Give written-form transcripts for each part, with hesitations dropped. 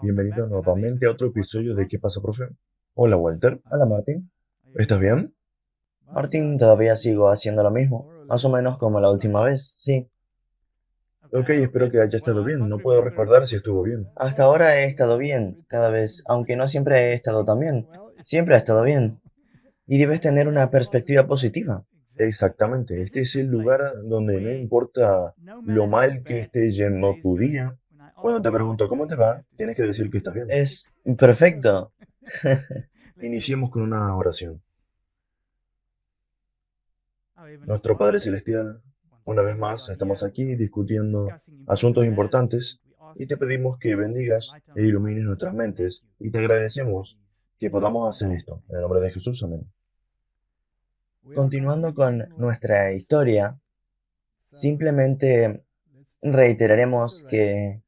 Bienvenido nuevamente a otro episodio de ¿Qué pasa, profe? Hola, Walter. Hola Martín. ¿Estás bien? Martín, todavía sigo haciendo lo mismo, más o menos como la última vez, sí. Ok, espero que haya estado bien. No puedo recordar si estuvo bien. Hasta ahora he estado bien, cada vez, aunque no siempre he estado tan bien. Siempre he estado bien. Y debes tener una perspectiva positiva. Exactamente. Este es el lugar donde no importa lo mal que esté yendo tu día. Cuando te pregunto cómo te va, tienes que decir que estás bien. Es perfecto. Iniciemos con una oración. Nuestro Padre Celestial, una vez más estamos aquí discutiendo asuntos importantes y te pedimos que bendigas e ilumines nuestras mentes y te agradecemos que podamos hacer esto. En el nombre de Jesús, amén. Continuando con nuestra historia, simplemente reiteraremos que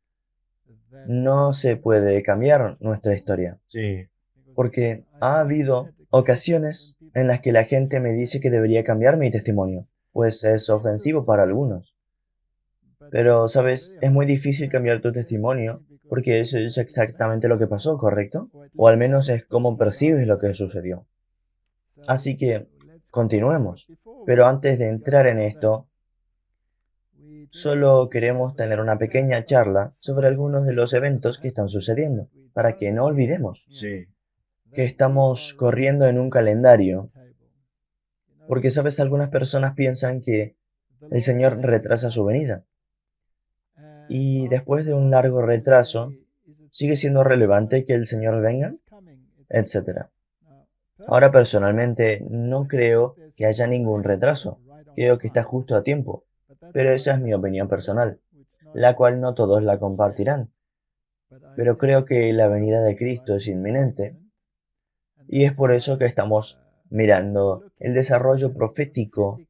no se puede cambiar nuestra historia, Sí, porque ha habido ocasiones en las que la gente me dice que debería cambiar mi testimonio, pues es ofensivo para algunos. Pero, ¿sabes? Es muy difícil cambiar tu testimonio porque eso es exactamente lo que pasó, ¿correcto? O al menos es cómo percibes lo que sucedió. Así que, continuemos. Pero antes de entrar en esto, solo queremos tener una pequeña charla sobre algunos de los eventos que están sucediendo, para que no olvidemos sí, que estamos corriendo en un calendario. Porque, ¿sabes? Algunas personas piensan que el Señor retrasa su venida. Y después de un largo retraso, ¿sigue siendo relevante que el Señor venga? Etcétera. Ahora personalmente no creo que haya ningún retraso. Creo que está justo a tiempo. Pero esa es mi opinión personal, la cual no todos la compartirán. Pero creo que la venida de Cristo es inminente y es por eso que estamos mirando el desarrollo profético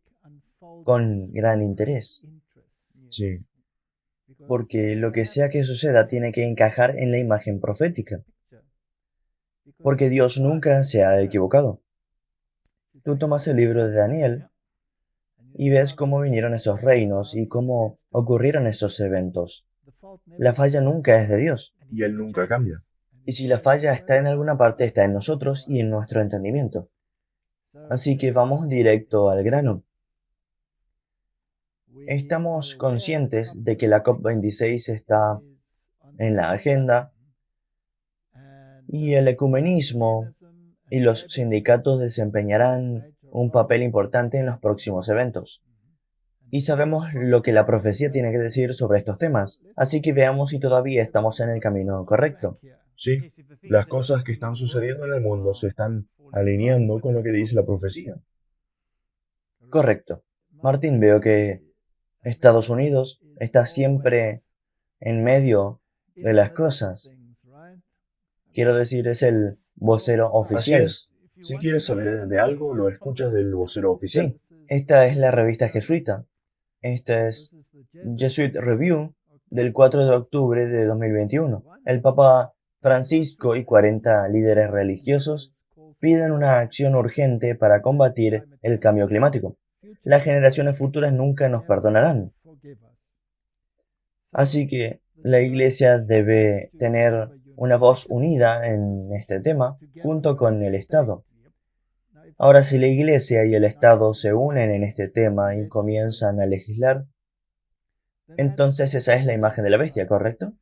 con gran interés. sí, Porque lo que sea que suceda tiene que encajar en la imagen profética. Porque Dios nunca se ha equivocado. Tú tomas el libro de Daniel y ves cómo vinieron esos reinos y cómo ocurrieron esos eventos. La falla nunca es de Dios. y Él nunca cambia. Y si la falla está en alguna parte, está en nosotros y en nuestro entendimiento. Así que vamos directo al grano. Estamos conscientes de que la COP26 está en la agenda y el ecumenismo y los sindicatos desempeñarán un papel importante en los próximos eventos. Y sabemos lo que la profecía tiene que decir sobre estos temas, así que veamos si todavía estamos en el camino correcto. Sí, las cosas que están sucediendo en el mundo se están alineando con lo que dice la profecía. Correcto. Martín, veo que Estados Unidos está siempre en medio de las cosas. Quiero decir, es el vocero Así oficial. es. Si quieres saber de algo, lo escuchas del vocero oficial. Sí, esta es la revista jesuita. Esta es Jesuit Review del 4 de octubre de 2021. El Papa Francisco y 40 líderes religiosos piden una acción urgente para combatir el cambio climático. Las generaciones futuras nunca nos perdonarán. Así que la Iglesia debe tener una voz unida en este tema junto con el Estado. Ahora, si la Iglesia y el Estado se unen en este tema y comienzan a legislar, entonces esa es la imagen de la bestia, ¿correcto?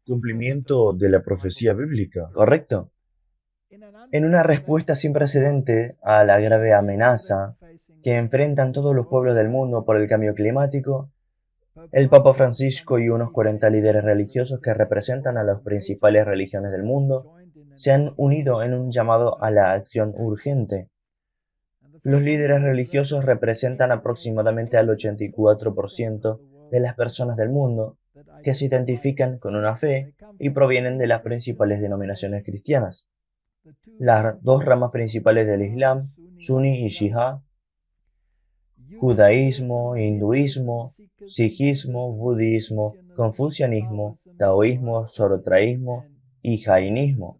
Cumplimiento de la profecía bíblica. Correcto. En una respuesta sin precedente a la grave amenaza que enfrentan todos los pueblos del mundo por el cambio climático, el Papa Francisco y unos 40 líderes religiosos que representan a las principales religiones del mundo se han unido en un llamado a la acción urgente. Los líderes religiosos representan aproximadamente al 84% de las personas del mundo que se identifican con una fe y provienen de las principales denominaciones cristianas. Las dos ramas principales del Islam, Sunni y Shia, judaísmo, hinduismo, sijismo, budismo, confucianismo, taoísmo, zoroastrianismo y jainismo.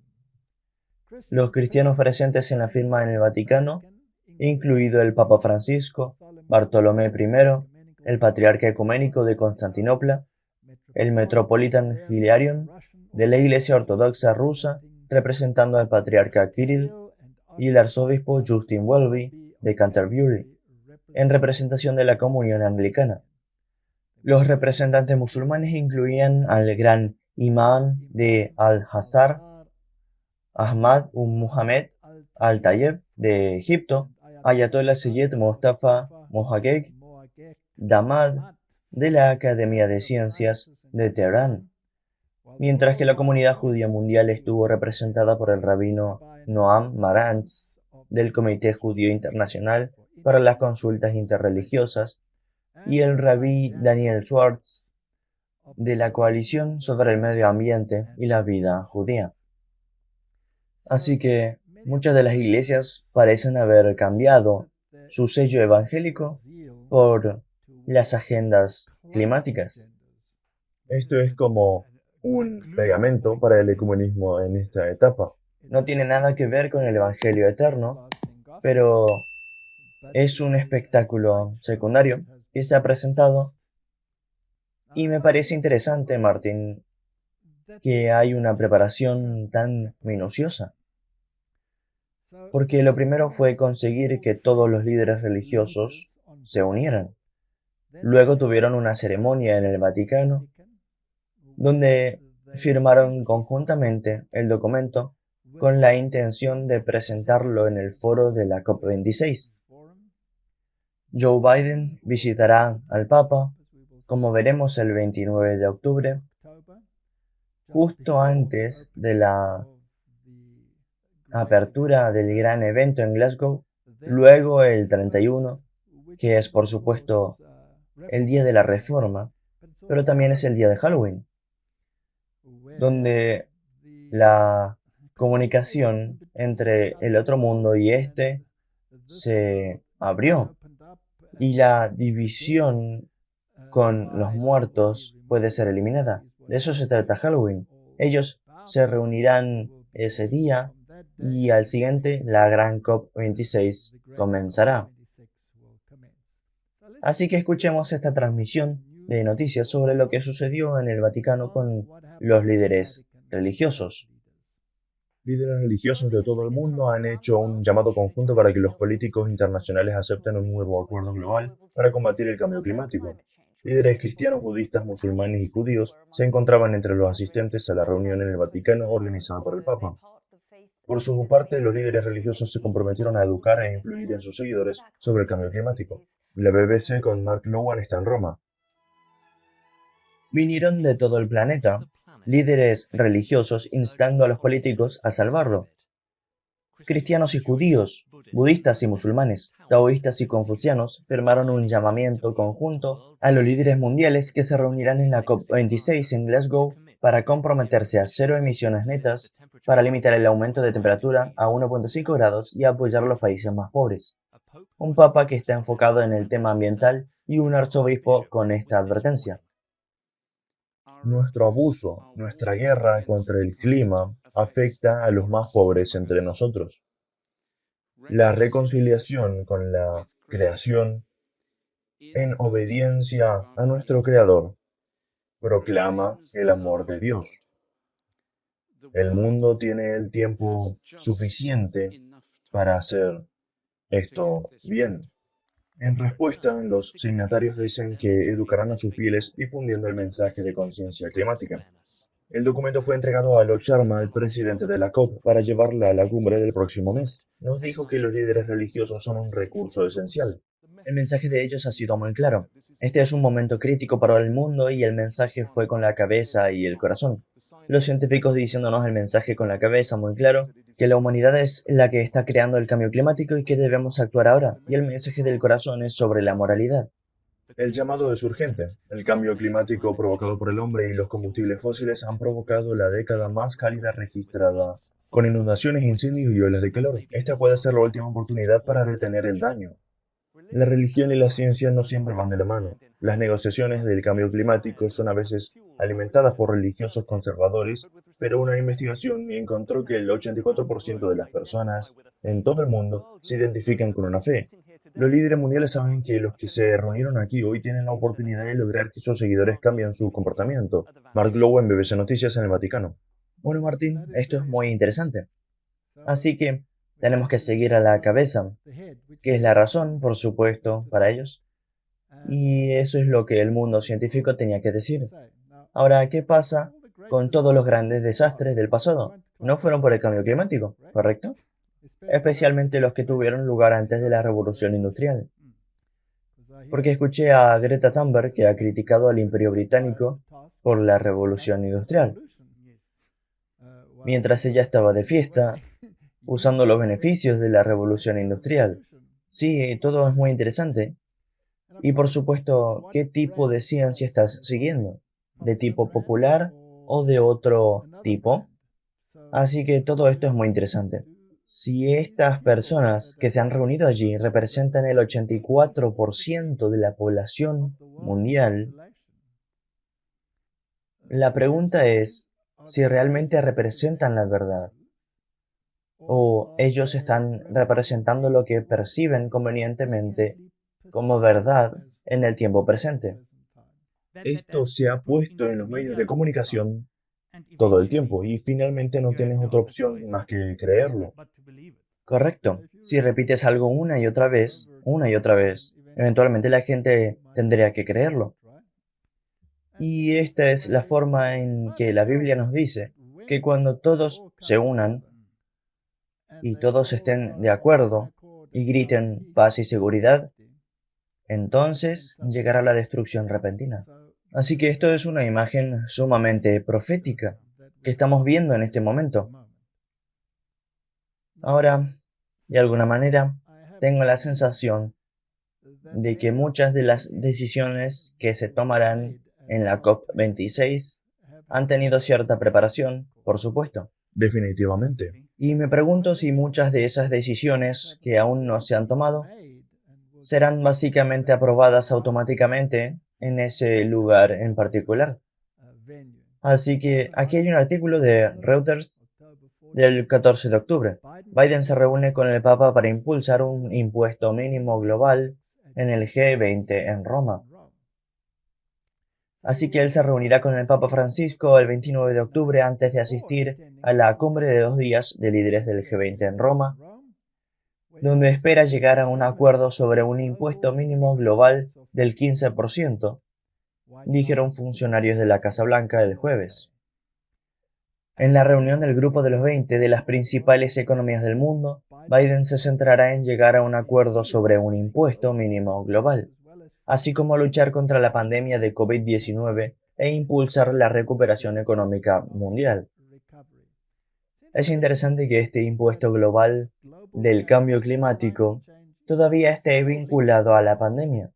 Los cristianos presentes en la firma en el Vaticano, incluido el Papa Francisco, Bartolomé I, el Patriarca Ecuménico de Constantinopla, el Metropolitan Hilarion de la Iglesia Ortodoxa rusa, representando al patriarca Kirill, y el arzobispo Justin Welby de Canterbury, en representación de la comunión anglicana. Los representantes musulmanes incluían al gran imán de Al-Azhar, Ahmad Muhammad Al-Tayeb de Egipto, Ayatollah Seyyed Mustafa Mohaggeg Damad de la Academia de Ciencias de Teherán, mientras que la comunidad judía mundial estuvo representada por el rabino Noam Marantz del Comité Judío Internacional para las Consultas Interreligiosas y el rabí Daniel Schwartz de la Coalición sobre el Medio Ambiente y la Vida Judía. Así que muchas de las iglesias parecen haber cambiado su sello evangélico por las agendas climáticas. Esto es como un pegamento para el ecumenismo en esta etapa. No tiene nada que ver con el Evangelio eterno, pero es un espectáculo secundario que se ha presentado y me parece interesante, Martín, que hay una preparación tan minuciosa. Porque lo primero fue conseguir que todos los líderes religiosos se unieran. Luego tuvieron una ceremonia en el Vaticano donde firmaron conjuntamente el documento con la intención de presentarlo en el foro de la COP26. Joe Biden visitará al Papa, como veremos el 29 de octubre, justo antes de la apertura del gran evento en Glasgow, luego el 31, que es por supuesto el día de la Reforma, pero también es el día de Halloween, donde la comunicación entre el otro mundo y este se abrió y la división con los muertos puede ser eliminada. De eso se trata Halloween. Ellos se reunirán ese día y al siguiente la gran COP26 comenzará. Así que escuchemos esta transmisión de noticias sobre lo que sucedió en el Vaticano con los líderes religiosos. Líderes religiosos de todo el mundo han hecho un llamado conjunto para que los políticos internacionales acepten un nuevo acuerdo global para combatir el cambio climático. Líderes cristianos, budistas, musulmanes y judíos se encontraban entre los asistentes a la reunión en el Vaticano organizada por el Papa. Por su parte, los líderes religiosos se comprometieron a educar e influir en sus seguidores sobre el cambio climático. La BBC con Mark Lowan está en Roma. Vinieron de todo el planeta, líderes religiosos instando a los políticos a salvarlo. Cristianos y judíos, budistas y musulmanes, taoístas y confucianos firmaron un llamamiento conjunto a los líderes mundiales que se reunirán en la COP26 en Glasgow para comprometerse a cero emisiones netas, para limitar el aumento de temperatura a 1,5 grados y apoyar a los países más pobres. Un papa que está enfocado en el tema ambiental y un arzobispo con esta advertencia. Nuestro abuso, nuestra guerra contra el clima afecta a los más pobres entre nosotros. La reconciliación con la creación en obediencia a nuestro Creador proclama el amor de Dios. El mundo tiene el tiempo suficiente para hacer esto bien. En respuesta, los signatarios dicen que educarán a sus fieles difundiendo el mensaje de conciencia climática. El documento fue entregado a Alok Sharma, el presidente de la COP, para llevarla a la cumbre del próximo mes. Nos dijo que los líderes religiosos son un recurso esencial. El mensaje de ellos ha sido muy claro. Este es un momento crítico para el mundo y el mensaje fue con la cabeza y el corazón. Los científicos diciéndonos el mensaje con la cabeza muy claro, que la humanidad es la que está creando el cambio climático y que debemos actuar ahora, y el mensaje del corazón es sobre la moralidad. El llamado es urgente. El cambio climático provocado por el hombre y los combustibles fósiles han provocado la década más cálida registrada, con inundaciones, incendios y olas de calor. Esta puede ser la última oportunidad para detener el daño. La religión y la ciencia no siempre van de la mano. Las negociaciones del cambio climático son a veces alimentadas por religiosos conservadores, pero una investigación encontró que el 84% de las personas en todo el mundo se identifican con una fe. Los líderes mundiales saben que los que se reunieron aquí hoy tienen la oportunidad de lograr que sus seguidores cambien su comportamiento. Mark Lowe en BBC Noticias en el Vaticano. Bueno, Martín, esto es muy interesante. Así que tenemos que seguir a la cabeza, que es la razón, por supuesto, para ellos. Y eso es lo que el mundo científico tenía que decir. Ahora, ¿qué pasa con todos los grandes desastres del pasado? No fueron por el cambio climático, ¿correcto? Especialmente los que tuvieron lugar antes de la Revolución Industrial. Porque escuché a Greta Thunberg, que ha criticado al Imperio Británico por la Revolución Industrial, mientras ella estaba de fiesta, usando los beneficios de la Revolución Industrial. Sí, todo es muy interesante. Y por supuesto, ¿qué tipo de ciencia estás siguiendo? ¿De tipo popular o de otro tipo? Así que todo esto es muy interesante. Si estas personas que se han reunido allí representan el 84% de la población mundial, la pregunta es si realmente representan la verdad o ellos están representando lo que perciben convenientemente como verdad en el tiempo presente. Esto se ha puesto en los medios de comunicación todo el tiempo y finalmente no tienes otra opción más que creerlo. Correcto. Si repites algo una y otra vez, eventualmente la gente tendría que creerlo. Y esta es la forma en que la Biblia nos dice que cuando todos se unan y todos estén de acuerdo y griten paz y seguridad, entonces llegará la destrucción repentina. Así que esto es una imagen sumamente profética que estamos viendo en este momento. Ahora, de alguna manera, tengo la sensación de que muchas de las decisiones que se tomarán en la COP26 han tenido cierta preparación, por supuesto. Definitivamente. Y me pregunto si muchas de esas decisiones que aún no se han tomado serán básicamente aprobadas automáticamente en ese lugar en particular. Así que aquí hay un artículo de Reuters del 14 de octubre. Biden se reúne con el Papa para impulsar un impuesto mínimo global en el G20 en Roma. Así que él se reunirá con el Papa Francisco el 29 de octubre antes de asistir a la cumbre de 2 días de líderes del G20 en Roma, donde espera llegar a un acuerdo sobre un impuesto mínimo global del 15%, dijeron funcionarios de la Casa Blanca el jueves. En la reunión del Grupo de los 20 de las principales economías del mundo, Biden se centrará en llegar a un acuerdo sobre un impuesto mínimo global, así como luchar contra la pandemia de COVID-19 e impulsar la recuperación económica mundial. Es interesante que este impuesto global del cambio climático todavía esté vinculado a la pandemia.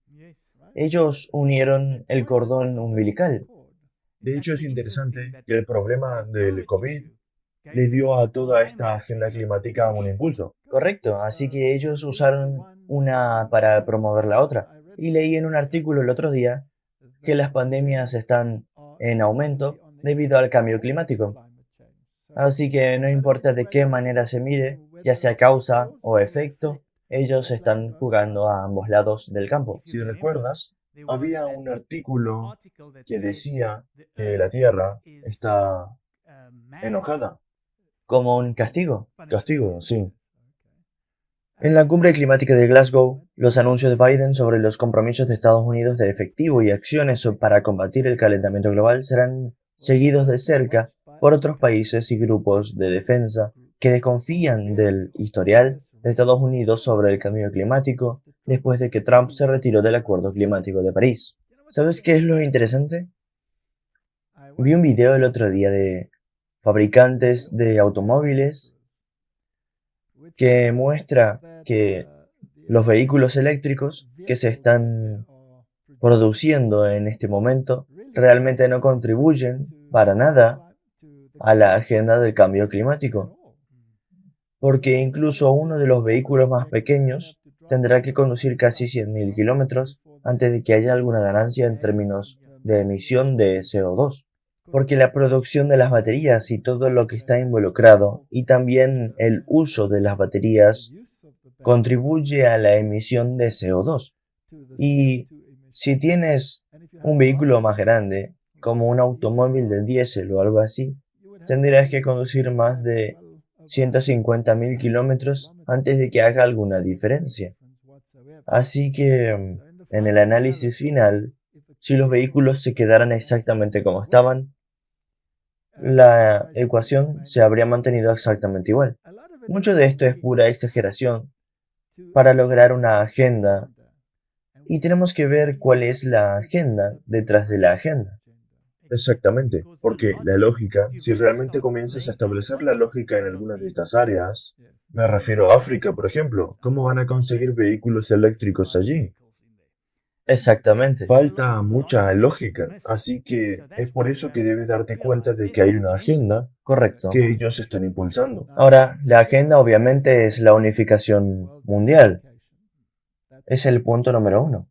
Ellos unieron el cordón umbilical. De hecho, es interesante que el problema del COVID le dio a toda esta agenda climática un impulso. Correcto, así que ellos usaron una para promover la otra. Y leí en un artículo el otro día que las pandemias están en aumento debido al cambio climático. Así que no importa de qué manera se mire, ya sea causa o efecto, ellos están jugando a ambos lados del campo. Si recuerdas, había un artículo que decía que la Tierra está enojada. Como un castigo. Castigo, sí. En la cumbre climática de Glasgow, los anuncios de Biden sobre los compromisos de Estados Unidos de efectivo y acciones para combatir el calentamiento global serán seguidos de cerca por otros países y grupos de defensa que desconfían del historial de Estados Unidos sobre el cambio climático después de que Trump se retiró del Acuerdo Climático de París. ¿Sabes qué es lo interesante? Vi un video el otro día de fabricantes de automóviles que muestra que los vehículos eléctricos que se están produciendo en este momento realmente no contribuyen para nada a la agenda del cambio climático, porque incluso uno de los vehículos más pequeños tendrá que conducir casi 100.000 kilómetros antes de que haya alguna ganancia en términos de emisión de CO2. Porque la producción de las baterías y todo lo que está involucrado, y también el uso de las baterías contribuye a la emisión de CO2. Y si tienes un vehículo más grande, como un automóvil de diésel o algo así, tendrías que conducir más de 150.000 kilómetros antes de que haga alguna diferencia. Así que, en el análisis final, si los vehículos se quedaran exactamente como estaban, la ecuación se habría mantenido exactamente igual. Mucho de esto es pura exageración para lograr una agenda y tenemos que ver cuál es la agenda detrás de la agenda. Exactamente, porque la lógica, si realmente comienzas a establecer la lógica en algunas de estas áreas, me refiero a África, por ejemplo, ¿cómo van a conseguir vehículos eléctricos allí? Exactamente. Falta mucha lógica, así que es por eso que debes darte cuenta de que hay una agenda Correcto. que ellos están impulsando. Ahora, la agenda obviamente es la unificación mundial. Es el punto número uno.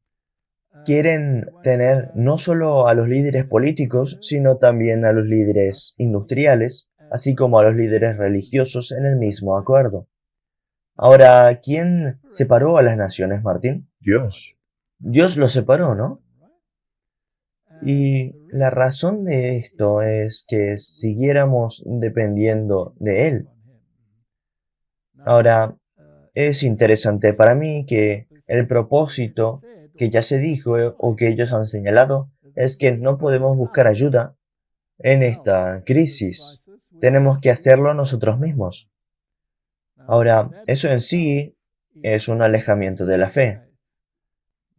Quieren tener no solo a los líderes políticos, sino también a los líderes industriales, así como a los líderes religiosos en el mismo acuerdo. Ahora, ¿quién separó a las naciones, Martín? Dios, Dios los separó, ¿no? Y la razón de esto es que siguiéramos dependiendo de Él. Ahora, es interesante para mí que el propósito que ya se dijo o que ellos han señalado es que no podemos buscar ayuda en esta crisis. Tenemos que hacerlo nosotros mismos. Ahora, eso en sí es un alejamiento de la fe.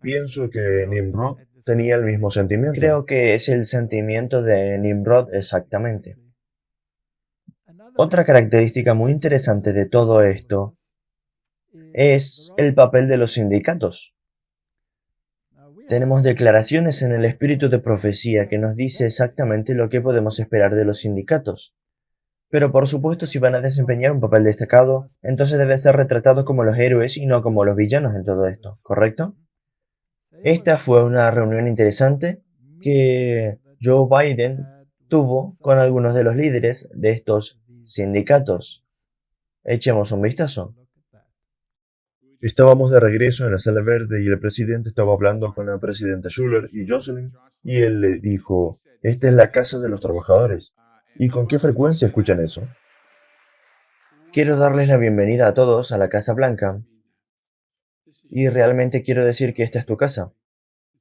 pienso que Nimrod tenía el mismo sentimiento. Creo que es el sentimiento de Nimrod exactamente. Otra característica muy interesante de todo esto es el papel de los sindicatos. Tenemos declaraciones en el espíritu de profecía que nos dice exactamente lo que podemos esperar de los sindicatos. Pero por supuesto, si van a desempeñar un papel destacado, entonces deben ser retratados como los héroes y no como los villanos en todo esto, ¿correcto? Esta fue una reunión interesante que Joe Biden tuvo con algunos de los líderes de estos sindicatos. Echemos un vistazo. Estábamos de regreso en la sala verde y el presidente estaba hablando con la presidenta Schuller y Jocelyn y él le dijo, esta es la casa de los trabajadores. ¿Y con qué frecuencia escuchan eso? Quiero darles la bienvenida a todos a la Casa Blanca y realmente quiero decir que esta es tu casa.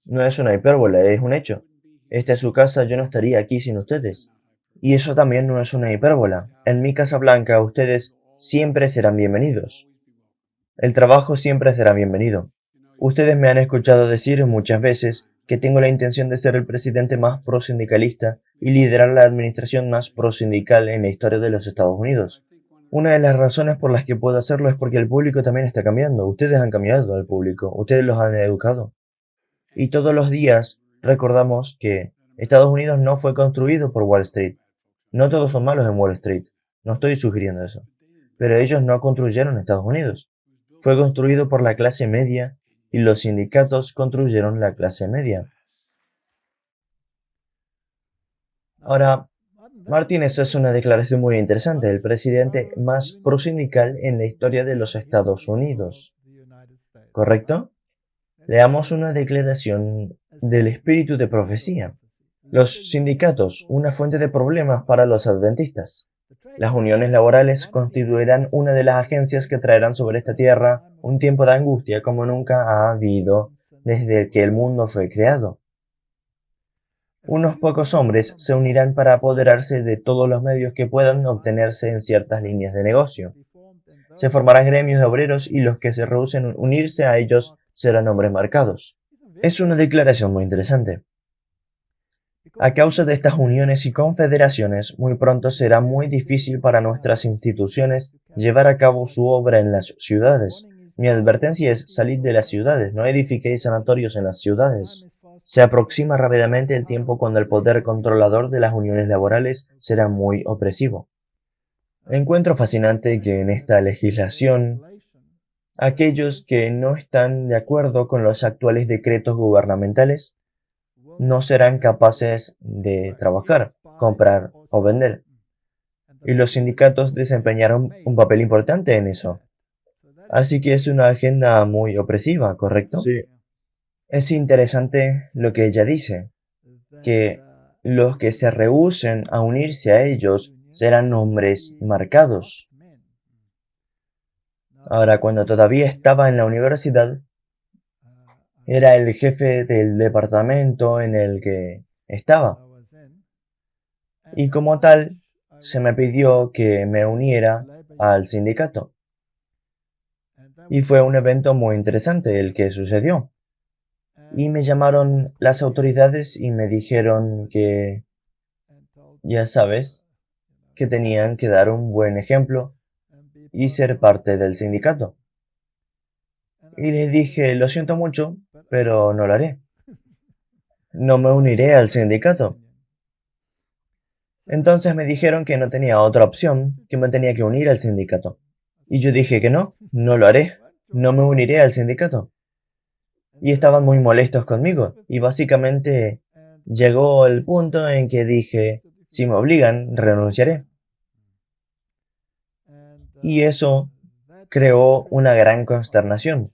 No es una hipérbole, es un hecho. Esta es su casa, yo no estaría aquí sin ustedes. Y eso también no es una hipérbola. En mi Casa Blanca ustedes siempre serán bienvenidos. El trabajo siempre será bienvenido. Ustedes me han escuchado decir muchas veces que tengo la intención de ser el presidente más prosindicalista y liderar la administración más prosindical en la historia de los Estados Unidos. Una de las razones por las que puedo hacerlo es porque el público también está cambiando. Ustedes han cambiado al público, ustedes los han educado. Y todos los días recordamos que Estados Unidos no fue construido por Wall Street. No todos son malos en Wall Street. No estoy sugiriendo eso. Pero ellos no construyeron Estados Unidos. Fue construido por la clase media y los sindicatos construyeron la clase media. Ahora, Martín, eso es una declaración muy interesante. El presidente más prosindical en la historia de los Estados Unidos. ¿Correcto? Leamos una declaración del espíritu de profecía. Los sindicatos, una fuente de problemas para los adventistas. Las uniones laborales constituirán una de las agencias que traerán sobre esta tierra un tiempo de angustia como nunca ha habido desde que el mundo fue creado. Unos pocos hombres se unirán para apoderarse de todos los medios que puedan obtenerse en ciertas líneas de negocio. Se formarán gremios de obreros y los que se rehúsen a unirse a ellos serán hombres marcados. Es una declaración muy interesante. A causa de estas uniones y confederaciones, muy pronto será muy difícil para nuestras instituciones llevar a cabo su obra en las ciudades. Mi advertencia es salid de las ciudades, no edifiquéis sanatorios en las ciudades. Se aproxima rápidamente el tiempo cuando el poder controlador de las uniones laborales será muy opresivo. Encuentro fascinante que en esta legislación, aquellos que no están de acuerdo con los actuales decretos gubernamentales no serán capaces de trabajar, comprar o vender. Y los sindicatos desempeñaron un papel importante en eso. Así que es una agenda muy opresiva, ¿correcto? Sí, Es interesante lo que ella dice, que los que se rehúsen a unirse a ellos serán hombres marcados. Ahora, cuando todavía estaba en la universidad, era el jefe del departamento en el que estaba. Y como tal, se me pidió que me uniera al sindicato. Y fue un evento muy interesante el que sucedió. Y me llamaron las autoridades y me dijeron que, ya sabes, que tenían que dar un buen ejemplo y ser parte del sindicato. Y les dije, lo siento mucho, pero no lo haré. No me uniré al sindicato. Entonces me dijeron que no tenía otra opción, que me tenía que unir al sindicato. Y yo dije que no, no lo haré. No me uniré al sindicato. Y estaban muy molestos conmigo. Y básicamente llegó el punto en que dije, si me obligan, renunciaré. Y eso creó una gran consternación.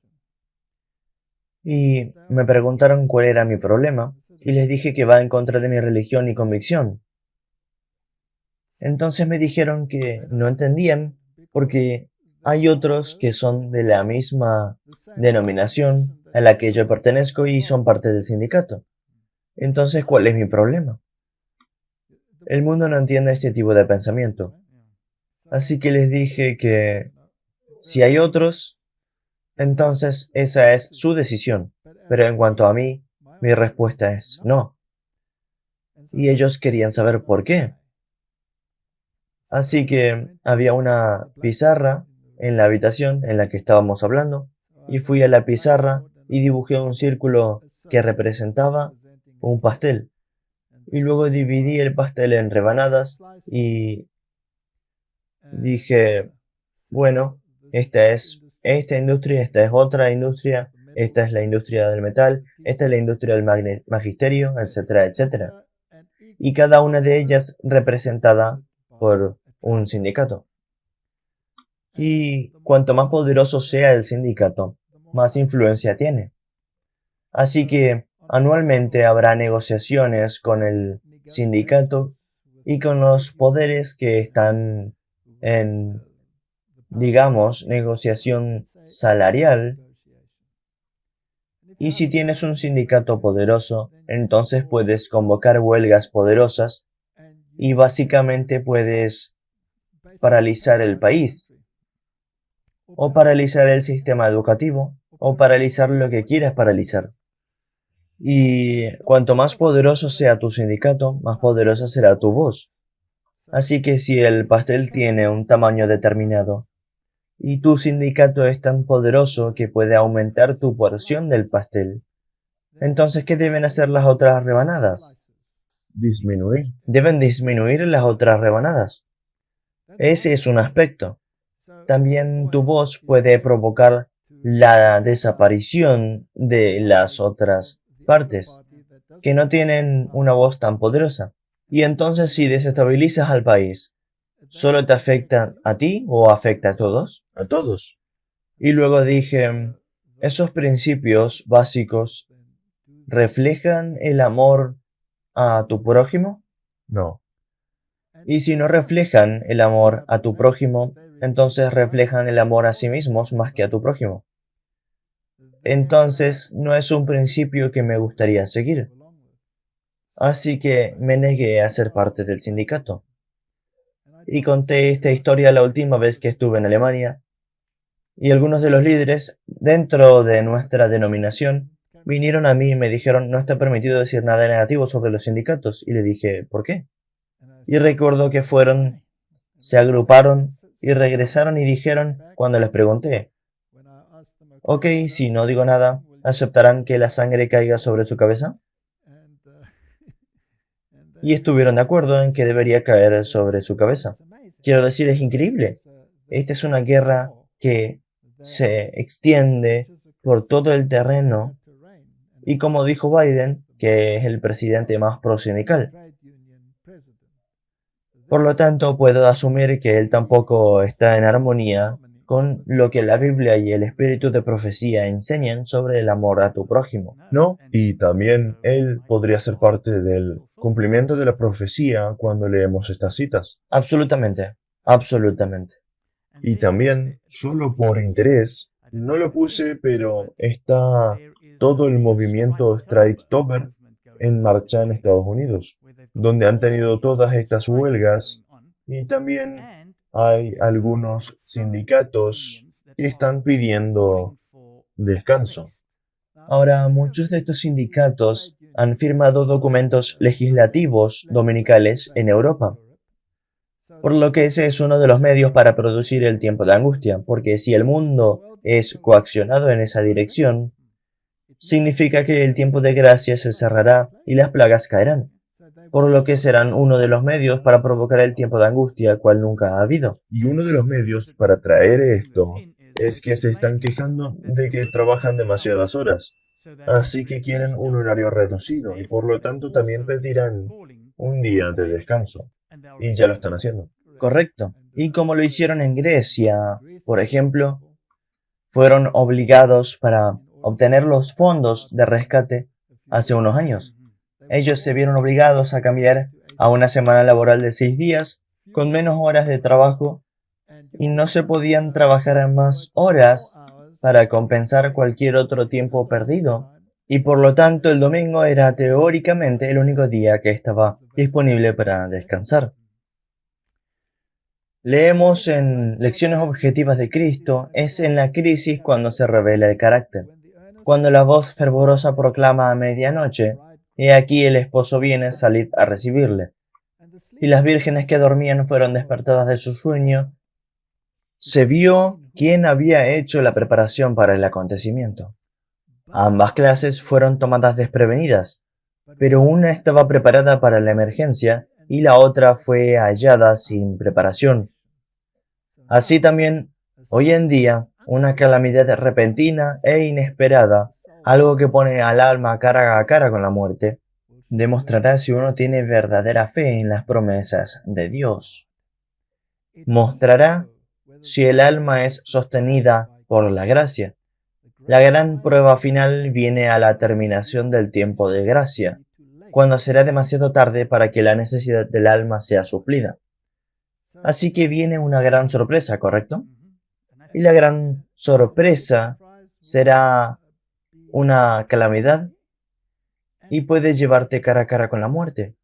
Y me preguntaron cuál era mi problema, y les dije que va en contra de mi religión y convicción. Entonces me dijeron que no entendían porque hay otros que son de la misma denominación a la que yo pertenezco y son parte del sindicato. Entonces, ¿cuál es mi problema? El mundo no entiende este tipo de pensamiento. Así que les dije que si hay otros, entonces esa es su decisión. Pero en cuanto a mí, mi respuesta es no. Y ellos querían saber por qué. Así que había una pizarra en la habitación en la que estábamos hablando y fui a la pizarra y dibujé un círculo que representaba un pastel. Y luego dividí el pastel en rebanadas y dije, bueno, esta es esta industria, esta es otra industria, esta es la industria del metal, esta es la industria del magisterio, etcétera, etcétera. Y cada una de ellas representada por un sindicato. Y cuanto más poderoso sea el sindicato, más influencia tiene. Así que anualmente habrá negociaciones con el sindicato y con los poderes que están en, digamos, negociación salarial. Y si tienes un sindicato poderoso, entonces puedes convocar huelgas poderosas y básicamente puedes paralizar el país, o paralizar el sistema educativo, o paralizar lo que quieras paralizar. Y cuanto más poderoso sea tu sindicato, más poderosa será tu voz. Así que si el pastel tiene un tamaño determinado, y tu sindicato es tan poderoso que puede aumentar tu porción del pastel, entonces ¿qué deben hacer las otras rebanadas? disminuir. Deben disminuir las otras rebanadas. Ese es un aspecto. También tu voz puede provocar la desaparición de las otras partes, que no tienen una voz tan poderosa. Y entonces si desestabilizas al país, ¿solo te afecta a ti o afecta a todos? A todos. Y luego dije, esos principios básicos reflejan el amor a tu prójimo. No. Y si no reflejan el amor a tu prójimo, entonces reflejan el amor a sí mismos más que a tu prójimo. Entonces no es un principio que me gustaría seguir. Así que me negué a ser parte del sindicato. Y conté esta historia la última vez que estuve en Alemania. Y algunos de los líderes dentro de nuestra denominación vinieron a mí y me dijeron, no está permitido decir nada negativo sobre los sindicatos. Y le dije, ¿por qué? Y recuerdo que fueron, se agruparon y regresaron y dijeron, cuando les pregunté, ok, si no digo nada, ¿aceptarán que la sangre caiga sobre su cabeza? Y estuvieron de acuerdo en que debería caer sobre su cabeza. Quiero decir, es increíble. Esta es una guerra que se extiende por todo el terreno y como dijo Biden, que es el presidente más prosindical. Por lo tanto, puedo asumir que él tampoco está en armonía con lo que la Biblia y el espíritu de profecía enseñan sobre el amor a tu prójimo. ¿No? Y también él podría ser parte del cumplimiento de la profecía cuando leemos estas citas. Absolutamente, absolutamente. Y también, solo por interés, no lo puse, pero está todo el movimiento Striketober en marcha en Estados Unidos, donde han tenido todas estas huelgas y también hay algunos sindicatos que están pidiendo descanso. Ahora, muchos de estos sindicatos han firmado documentos legislativos dominicales en Europa, por lo que ese es uno de los medios para producir el tiempo de angustia, porque si el mundo es coaccionado en esa dirección, significa que el tiempo de gracia se cerrará y las plagas caerán, por lo que serán uno de los medios para provocar el tiempo de angustia cual nunca ha habido. Y uno de los medios para traer esto es que se están quejando de que trabajan demasiadas horas, así que quieren un horario reducido y por lo tanto también pedirán un día de descanso. Y ya lo están haciendo. Correcto. Y como lo hicieron en Grecia, por ejemplo, fueron obligados para obtener los fondos de rescate hace unos años. Ellos se vieron obligados a cambiar a una semana laboral de 6 días, con menos horas de trabajo, y no se podían trabajar más horas para compensar cualquier otro tiempo perdido. Y por lo tanto el domingo era teóricamente el único día que estaba disponible para descansar. Leemos en Lecciones Objetivas de Cristo, es en la crisis cuando se revela el carácter. Cuando la voz fervorosa proclama a medianoche, he aquí el esposo viene, salid a recibirle. Y las vírgenes que dormían fueron despertadas de su sueño. Se vio quién había hecho la preparación para el acontecimiento. Ambas clases fueron tomadas desprevenidas, pero una estaba preparada para la emergencia y la otra fue hallada sin preparación. Así también, hoy en día, una calamidad repentina e inesperada, algo que pone al alma cara a cara con la muerte, demostrará si uno tiene verdadera fe en las promesas de Dios. Mostrará si el alma es sostenida por la gracia. La gran prueba final viene a la terminación del tiempo de gracia, cuando será demasiado tarde para que la necesidad del alma sea suplida. Así que viene una gran sorpresa, ¿correcto? Y la gran sorpresa será una calamidad y puede llevarte cara a cara con la muerte.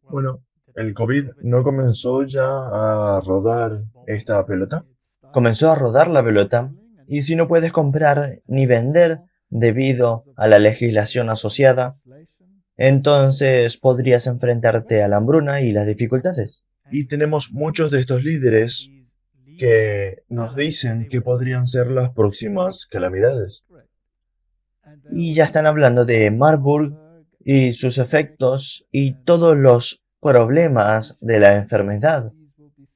Bueno, el COVID no comenzó ya a rodar esta pelota. Comenzó a rodar la pelota y si no puedes comprar ni vender debido a la legislación asociada, entonces podrías enfrentarte a la hambruna y las dificultades. Y tenemos muchos de estos líderes que nos dicen que podrían ser las próximas calamidades. Y ya están hablando de Marburg y sus efectos y todos los problemas de la enfermedad,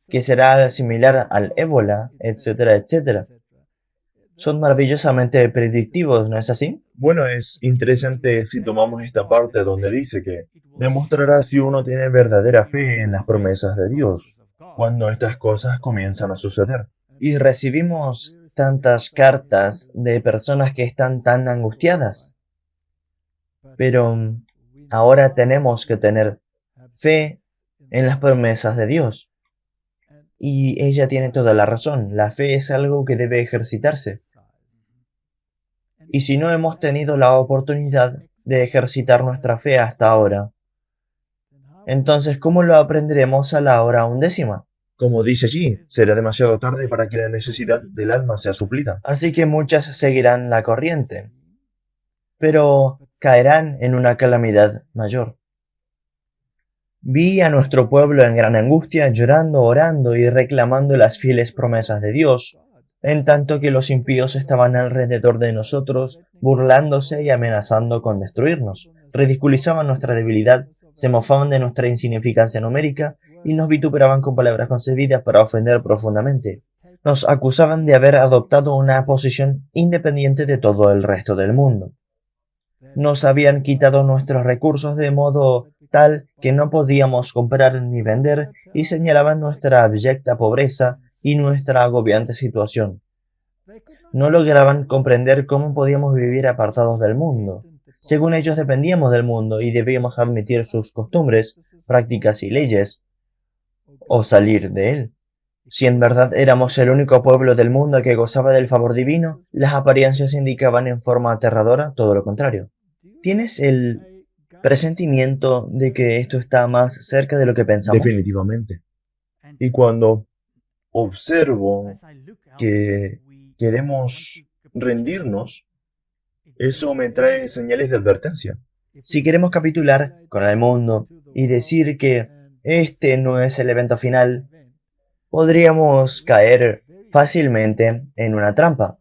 que será similar al ébola, etcétera, etcétera. Son maravillosamente predictivos, ¿no es así? Bueno, es interesante si tomamos esta parte donde dice que demostrará si uno tiene verdadera fe en las promesas de Dios cuando estas cosas comienzan a suceder. Y recibimos tantas cartas de personas que están tan angustiadas. Pero ahora tenemos que tener fe en las promesas de Dios. Y ella tiene toda la razón. La fe es algo que debe ejercitarse. Y si no hemos tenido la oportunidad de ejercitar nuestra fe hasta ahora, entonces ¿cómo lo aprenderemos a la hora undécima? Como dice allí, será demasiado tarde para que la necesidad del alma sea suplida. Así que muchas seguirán la corriente, pero caerán en una calamidad mayor. Vi a nuestro pueblo en gran angustia, llorando, orando y reclamando las fieles promesas de Dios, en tanto que los impíos estaban alrededor de nosotros, burlándose y amenazando con destruirnos. Ridiculizaban nuestra debilidad, se mofaban de nuestra insignificancia numérica y nos vituperaban con palabras concebidas para ofender profundamente. Nos acusaban de haber adoptado una posición independiente de todo el resto del mundo. Nos habían quitado nuestros recursos de modo tal que no podíamos comprar ni vender y señalaban nuestra abyecta pobreza y nuestra agobiante situación. No lograban comprender cómo podíamos vivir apartados del mundo. Según ellos dependíamos del mundo y debíamos admitir sus costumbres, prácticas y leyes, o salir de él. Si en verdad éramos el único pueblo del mundo que gozaba del favor divino, las apariencias indicaban en forma aterradora todo lo contrario. ¿Tienes el presentimiento de que esto está más cerca de lo que pensamos? Definitivamente. Y cuando observo que queremos rendirnos, eso me trae señales de advertencia. Si queremos capitular con el mundo y decir que este no es el evento final, podríamos caer fácilmente en una trampa.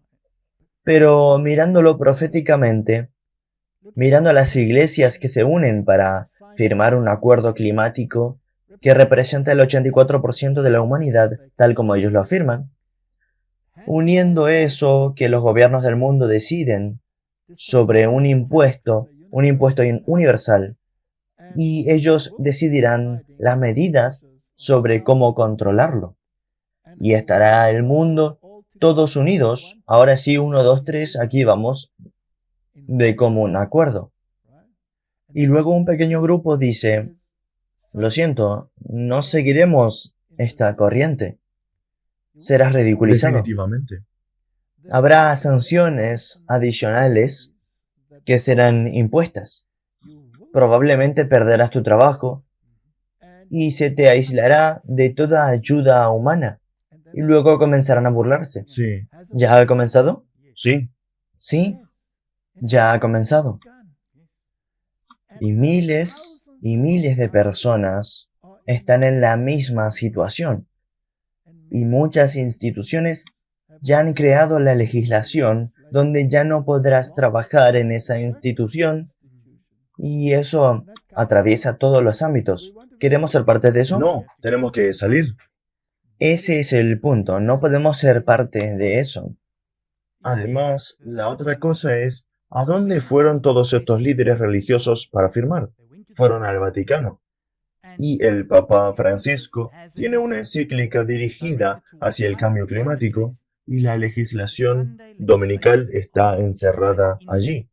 Pero mirándolo proféticamente, mirando a las iglesias que se unen para firmar un acuerdo climático que representa el 84% de la humanidad, tal como ellos lo afirman, uniendo eso que los gobiernos del mundo deciden sobre un impuesto universal, y ellos decidirán las medidas sobre cómo controlarlo. Y estará el mundo todos unidos, ahora sí, 1, 2, 3, aquí vamos, de común acuerdo. Y luego un pequeño grupo dice, lo siento, no seguiremos esta corriente. Serás ridiculizado. Definitivamente. Habrá sanciones adicionales que serán impuestas. Probablemente perderás tu trabajo y se te aislará de toda ayuda humana. Y luego comenzarán a burlarse. Sí, ¿Ya ha comenzado? sí, Sí, ya ha comenzado. Y miles de personas están en la misma situación. Y muchas instituciones ya han creado la legislación donde ya no podrás trabajar en esa institución, y eso atraviesa todos los ámbitos. ¿Queremos ser parte de eso? no, tenemos que salir. Ese es el punto, no podemos ser parte de eso. Además, la otra cosa es, ¿a dónde fueron todos estos líderes religiosos para firmar? Fueron al Vaticano. Y el Papa Francisco tiene una encíclica dirigida hacia el cambio climático y la legislación dominical está encerrada allí.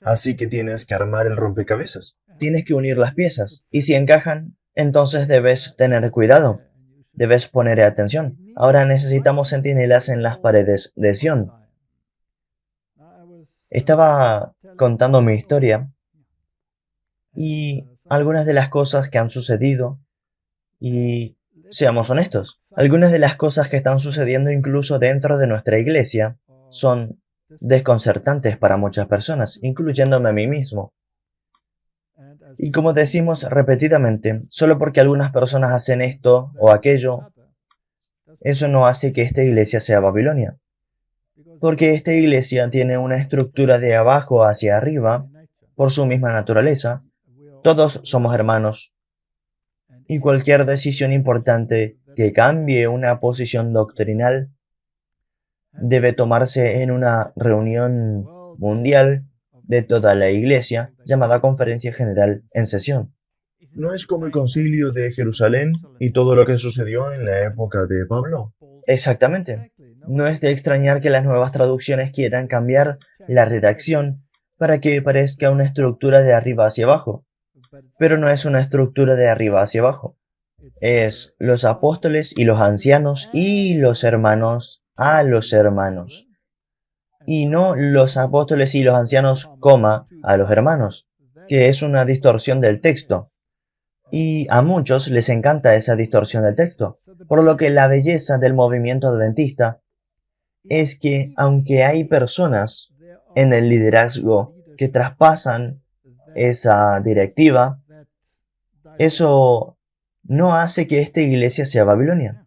Así que tienes que armar el rompecabezas. Tienes que unir las piezas, y si encajan, entonces debes tener cuidado. Debes poner atención. Ahora necesitamos centinelas en las paredes de Sion. Estaba contando mi historia y algunas de las cosas que han sucedido, y seamos honestos, algunas de las cosas que están sucediendo incluso dentro de nuestra iglesia son desconcertantes para muchas personas, incluyéndome a mí mismo. Y como decimos repetidamente, solo porque algunas personas hacen esto o aquello, eso no hace que esta iglesia sea Babilonia. Porque esta iglesia tiene una estructura de abajo hacia arriba, por su misma naturaleza. Todos somos hermanos. Y cualquier decisión importante que cambie una posición doctrinal debe tomarse en una reunión mundial de toda la iglesia, llamada Conferencia General en sesión. ¿No es como el concilio de Jerusalén y todo lo que sucedió en la época de Pablo? Exactamente. No es de extrañar que las nuevas traducciones quieran cambiar la redacción para que parezca una estructura de arriba hacia abajo. Pero no es una estructura de arriba hacia abajo. Es los apóstoles y los ancianos y los hermanos a los hermanos. Y no los apóstoles y los ancianos, a los hermanos, que es una distorsión del texto. Y a muchos les encanta esa distorsión del texto, por lo que la belleza del movimiento adventista es que aunque hay personas en el liderazgo que traspasan esa directiva, eso no hace que esta iglesia sea Babilonia.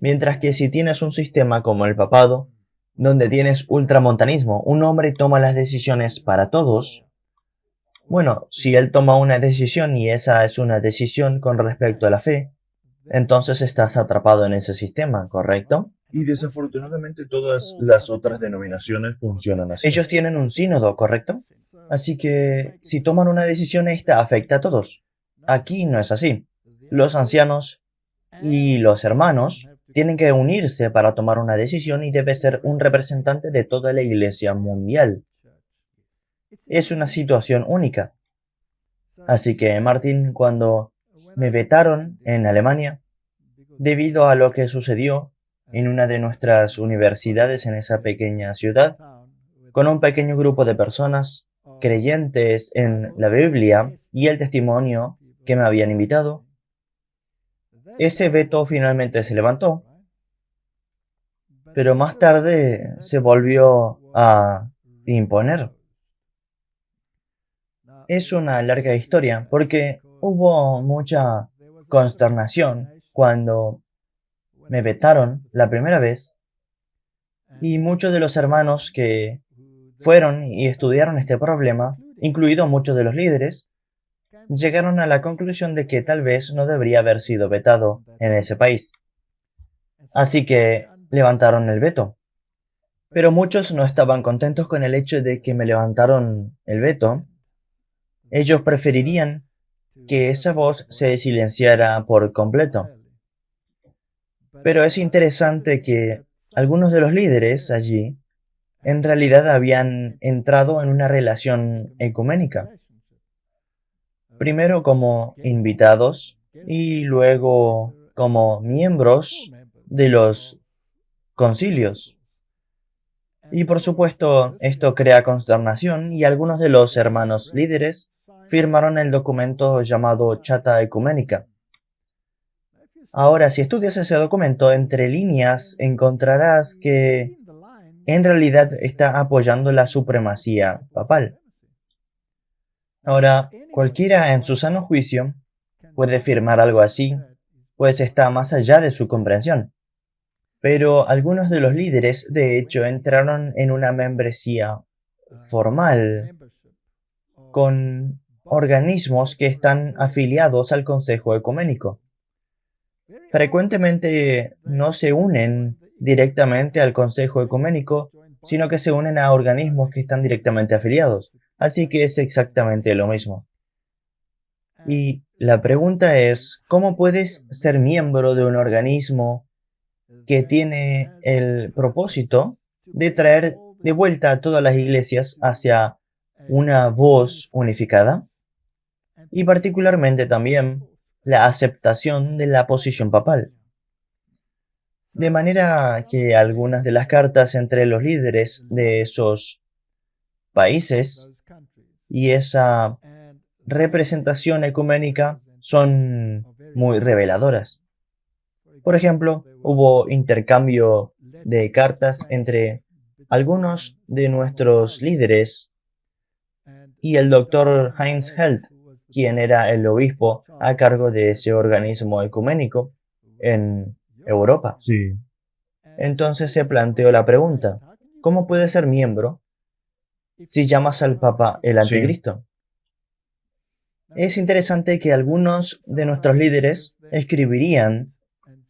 Mientras que si tienes un sistema como el papado, donde tienes ultramontanismo, un hombre toma las decisiones para todos, bueno, si él toma una decisión y esa es una decisión con respecto a la fe, entonces estás atrapado en ese sistema, ¿correcto? Y desafortunadamente todas las otras denominaciones funcionan así. Ellos tienen un sínodo, ¿correcto? Así que si toman una decisión, esta afecta a todos. Aquí no es así. Los ancianos y los hermanos tienen que unirse para tomar una decisión y debe ser un representante de toda la Iglesia mundial. Es una situación única. Así que, Martin, cuando me vetaron en Alemania, debido a lo que sucedió en una de nuestras universidades en esa pequeña ciudad, con un pequeño grupo de personas creyentes en la Biblia y el testimonio que me habían invitado, ese veto finalmente se levantó, pero más tarde se volvió a imponer. Es una larga historia porque hubo mucha consternación cuando me vetaron la primera vez y muchos de los hermanos que fueron y estudiaron este problema, incluidos muchos de los líderes, llegaron a la conclusión de que tal vez no debería haber sido vetado en ese país. Así que levantaron el veto. Pero muchos no estaban contentos con el hecho de que me levantaron el veto. Ellos preferirían que esa voz se silenciara por completo. Pero es interesante que algunos de los líderes allí en realidad habían entrado en una relación ecuménica. Primero como invitados y luego como miembros de los concilios. Y por supuesto, esto crea consternación y algunos de los hermanos líderes firmaron el documento llamado Chata Ecuménica. Ahora, si estudias ese documento, entre líneas encontrarás que en realidad está apoyando la supremacía papal. Ahora, cualquiera en su sano juicio puede firmar algo así, pues está más allá de su comprensión. Pero algunos de los líderes, de hecho, entraron en una membresía formal con organismos que están afiliados al Consejo Ecuménico. Frecuentemente no se unen directamente al Consejo Ecuménico, sino que se unen a organismos que están directamente afiliados. Así que es exactamente lo mismo. Y la pregunta es, ¿cómo puedes ser miembro de un organismo que tiene el propósito de traer de vuelta a todas las iglesias hacia una voz unificada? Y particularmente también la aceptación de la posición papal. De manera que algunas de las cartas entre los líderes de esos países y esa representación ecuménica son muy reveladoras. Por ejemplo, hubo intercambio de cartas entre algunos de nuestros líderes y el doctor Heinz Held, quien era el obispo a cargo de ese organismo ecuménico en Europa. Sí, Entonces se planteó la pregunta, ¿cómo puedes ser miembro si llamas al Papa el sí. Anticristo? Es interesante que algunos de nuestros líderes escribirían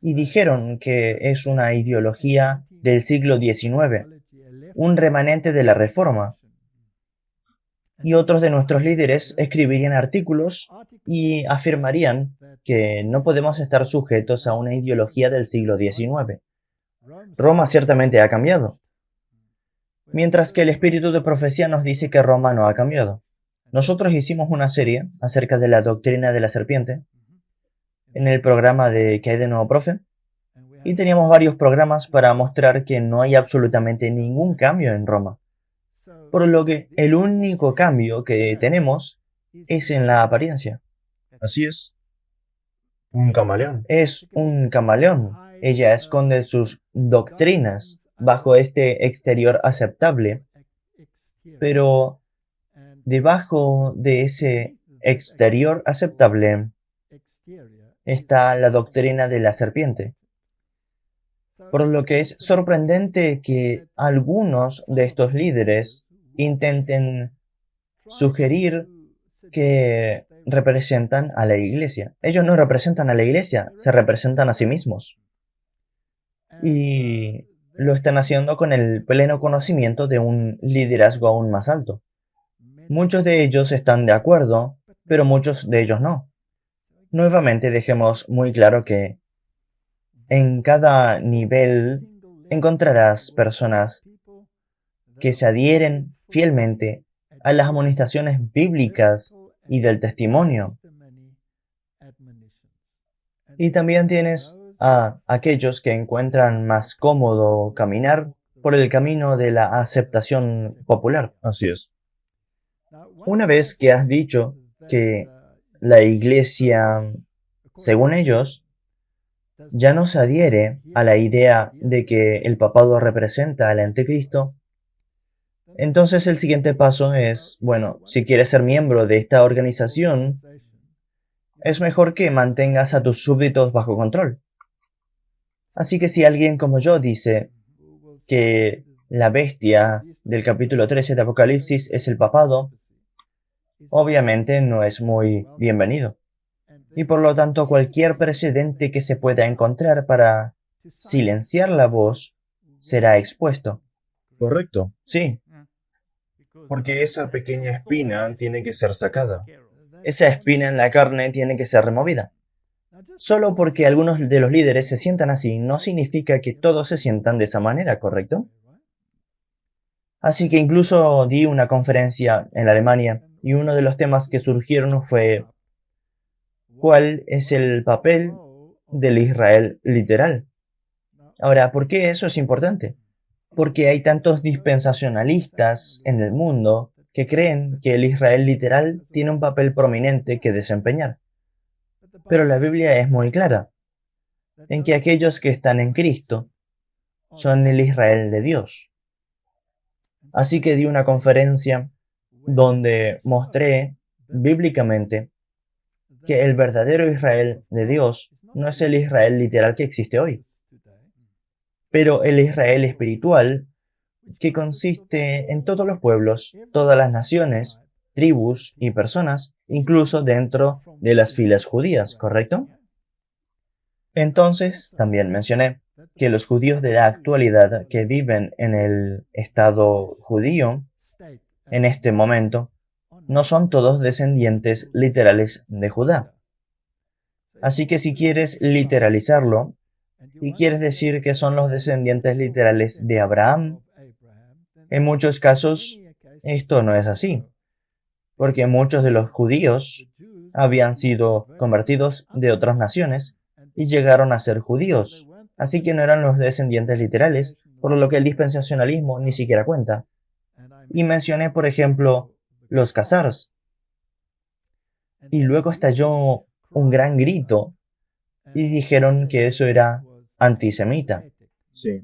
y dijeron que es una ideología del siglo XIX, un remanente de la Reforma. Y otros de nuestros líderes escribirían artículos y afirmarían que no podemos estar sujetos a una ideología del siglo XIX. Roma ciertamente ha cambiado, mientras que el espíritu de profecía nos dice que Roma no ha cambiado. Nosotros hicimos una serie acerca de la doctrina de la serpiente en el programa de ¿Qué hay de nuevo, profe? Y teníamos varios programas para mostrar que no hay absolutamente ningún cambio en Roma. Por lo que el único cambio que tenemos es en la apariencia. Así es. Un camaleón. Es un camaleón. Ella esconde sus doctrinas bajo este exterior aceptable, pero debajo de ese exterior aceptable está la doctrina de la serpiente. Por lo que es sorprendente que algunos de estos líderes intenten sugerir que representan a la iglesia. Ellos no representan a la iglesia, se representan a sí mismos. Y lo están haciendo con el pleno conocimiento de un liderazgo aún más alto. Muchos de ellos están de acuerdo, pero muchos de ellos no. Nuevamente dejemos muy claro que En cada nivel encontrarás personas que se adhieren fielmente a las amonestaciones bíblicas y del testimonio. Y también tienes a aquellos que encuentran más cómodo caminar por el camino de la aceptación popular. Así es. Una vez que has dicho que la iglesia, según ellos, ya no se adhiere a la idea de que el papado representa al anticristo, entonces el siguiente paso es, bueno, si quieres ser miembro de esta organización, es mejor que mantengas a tus súbditos bajo control. Así que si alguien como yo dice que la bestia del capítulo 13 de Apocalipsis es el papado, obviamente no es muy bienvenido. Y por lo tanto cualquier precedente que se pueda encontrar para silenciar la voz será expuesto. Correcto. Sí, Porque esa pequeña espina tiene que ser sacada. esa espina en la carne tiene que ser removida. Solo porque algunos de los líderes se sientan así no significa que todos se sientan de esa manera, ¿correcto? Así que incluso di una conferencia en Alemania y uno de los temas que surgieron fue ¿cuál es el papel del Israel literal? Ahora, ¿por qué eso es importante? Porque hay tantos dispensacionalistas en el mundo que creen que el Israel literal tiene un papel prominente que desempeñar. Pero la Biblia es muy clara en que aquellos que están en Cristo son el Israel de Dios. Así que di una conferencia donde mostré bíblicamente que el verdadero Israel de Dios no es el Israel literal que existe hoy, pero el Israel espiritual que consiste en todos los pueblos, todas las naciones, tribus y personas, incluso dentro de las filas judías, ¿correcto? Entonces, también mencioné que los judíos de la actualidad que viven en el Estado judío, en este momento, no son todos descendientes literales de Judá. Así que si quieres literalizarlo, y quieres decir que son los descendientes literales de Abraham, en muchos casos esto no es así, porque muchos de los judíos habían sido convertidos de otras naciones y llegaron a ser judíos, así que no eran los descendientes literales, por lo que el dispensacionalismo ni siquiera cuenta. Y mencioné, por ejemplo, los khazars, y luego estalló un gran grito y dijeron que eso era antisemita. Sí.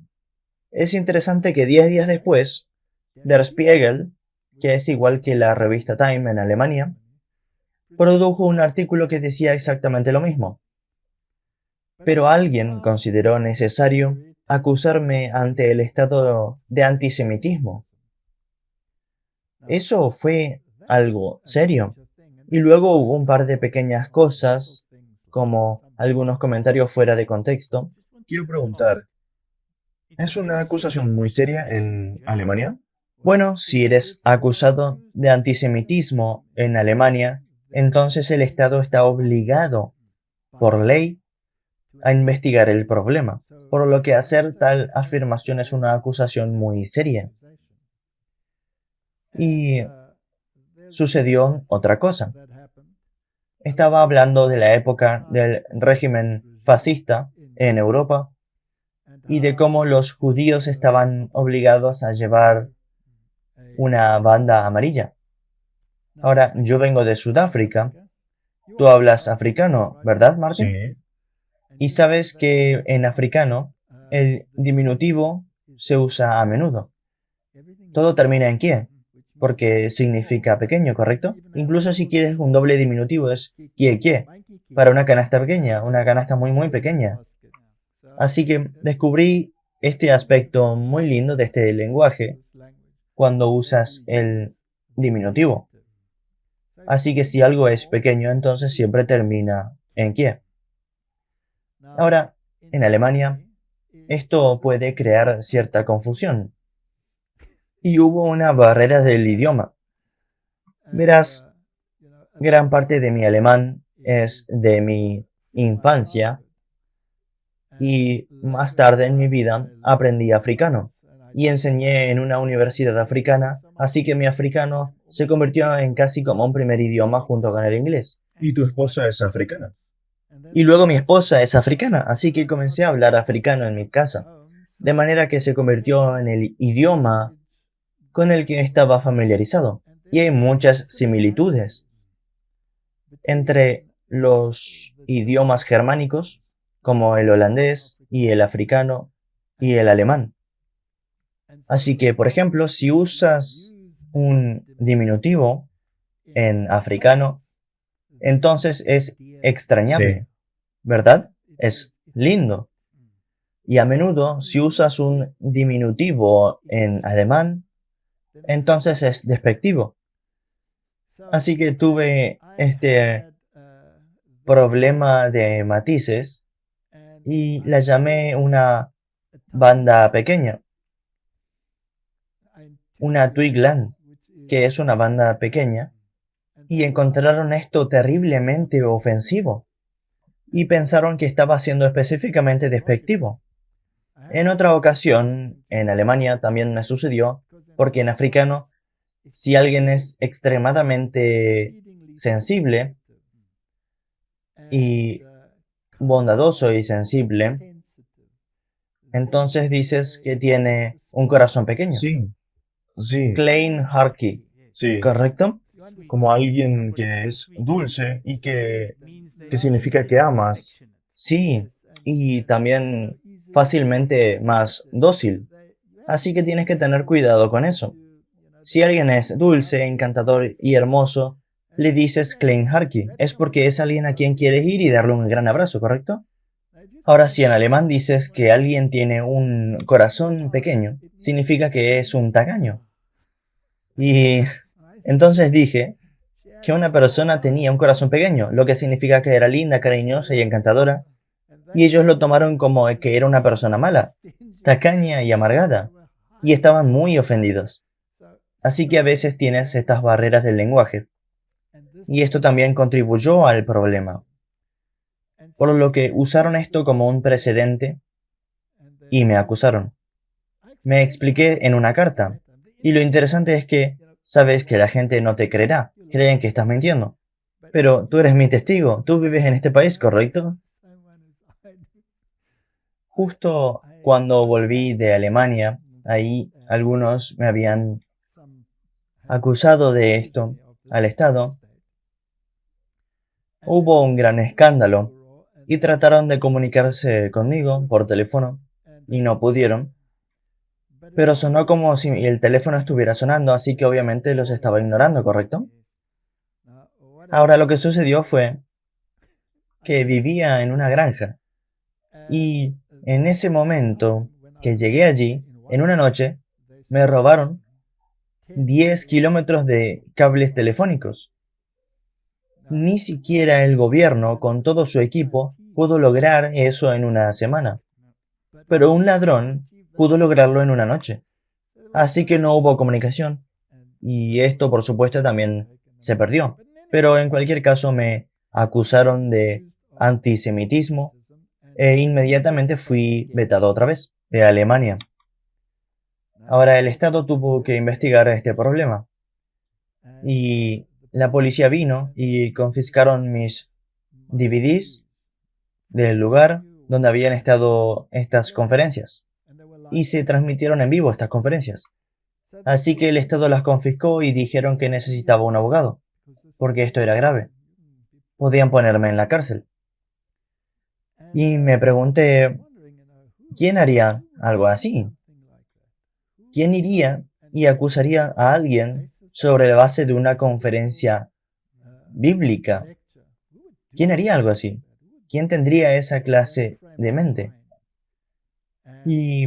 Es interesante que 10 días después, Der Spiegel, que es igual que la revista Time en Alemania, produjo un artículo que decía exactamente lo mismo. Pero alguien consideró necesario acusarme ante el estado de antisemitismo. Eso fue algo serio. Y luego hubo un par de pequeñas cosas, como algunos comentarios fuera de contexto. Quiero preguntar, ¿es una acusación muy seria en Alemania? Bueno, si eres acusado de antisemitismo en Alemania, entonces el Estado está obligado, por ley, a investigar el problema, por lo que hacer tal afirmación es una acusación muy seria. Y sucedió otra cosa. Estaba hablando de la época del régimen fascista en Europa y de cómo los judíos estaban obligados a llevar una banda amarilla. Ahora, yo vengo de Sudáfrica. Tú hablas africano, ¿verdad, Martin? Sí. Y sabes que en africano el diminutivo se usa a menudo. Todo termina en kie, porque significa pequeño, ¿correcto? Incluso si quieres un doble diminutivo es kie, para una canasta pequeña, una canasta muy muy pequeña. Así que descubrí este aspecto muy lindo de este lenguaje cuando usas el diminutivo. Así que si algo es pequeño, entonces siempre termina en kie. Ahora, en Alemania, esto puede crear cierta confusión. Y hubo una barrera del idioma. Verás, gran parte de mi alemán es de mi infancia Y más tarde en mi vida aprendí africano y enseñé en una universidad africana, así que mi africano se convirtió en casi como un primer idioma junto con el inglés. Y tu esposa es africana. Y luego mi esposa es africana, así que comencé a hablar africano en mi casa, de manera que se convirtió en el idioma con el que estaba familiarizado. Y hay muchas similitudes entre los idiomas germánicos, como el holandés y el africano y el alemán. Así que, por ejemplo, si usas un diminutivo en africano, entonces es Sí, extrañable, ¿verdad? Es lindo. Y a menudo, si usas un diminutivo en alemán, entonces es despectivo. Así que tuve este problema de matices y la llamé una banda pequeña, una Twigland, que es una banda pequeña, y encontraron esto terriblemente ofensivo y pensaron que estaba siendo específicamente despectivo. En otra ocasión, en Alemania también me sucedió, porque en africano, si alguien es extremadamente sensible y bondadoso y sensible, entonces dices que tiene un corazón pequeño. sí, sí, Klein Harky, sí. ¿correcto? Como alguien que es dulce y que significa que amas. Sí, y también fácilmente más dócil. Así que tienes que tener cuidado con eso. Si alguien es dulce, encantador y hermoso, le dices Klein Harky. Es porque es alguien a quien quieres ir y darle un gran abrazo, ¿correcto? Ahora, si en alemán dices que alguien tiene un corazón pequeño, significa que es un tacaño. Y entonces dije que una persona tenía un corazón pequeño, lo que significa que era linda, cariñosa y encantadora. Y ellos lo tomaron como que era una persona mala, tacaña y amargada, y estaban muy ofendidos. Así que a veces tienes estas barreras del lenguaje, y esto también contribuyó al problema, por lo que usaron esto como un precedente y me acusaron. Me expliqué en una carta, y lo interesante es que sabes que la gente no te creerá, creen que estás mintiendo. Pero tú eres mi testigo, tú vives en este país, ¿correcto? Justo cuando volví de Alemania, ahí algunos me habían acusado de esto al Estado. Hubo un gran escándalo y trataron de comunicarse conmigo por teléfono y no pudieron. Pero sonó como si el teléfono estuviera sonando, así que obviamente los estaba ignorando, ¿correcto? Ahora lo que sucedió fue que vivía en una granja y en ese momento que llegué allí, en una noche, me robaron 10 kilómetros de cables telefónicos. Ni siquiera el gobierno, con todo su equipo, pudo lograr eso en una semana. Pero un ladrón pudo lograrlo en una noche. Así que no hubo comunicación. Y esto, por supuesto, también se perdió. Pero en cualquier caso me acusaron de antisemitismo e inmediatamente fui vetado otra vez de Alemania. Ahora el Estado tuvo que investigar este problema y la policía vino y confiscaron mis DVDs del lugar donde habían estado estas conferencias y se transmitieron en vivo estas conferencias. Así que el Estado las confiscó y dijeron que necesitaba un abogado, porque esto era grave. Podían ponerme en la cárcel. Y me pregunté, ¿quién haría algo así? ¿Quién iría y acusaría a alguien sobre la base de una conferencia bíblica? ¿Quién haría algo así? ¿Quién tendría esa clase de mente? Y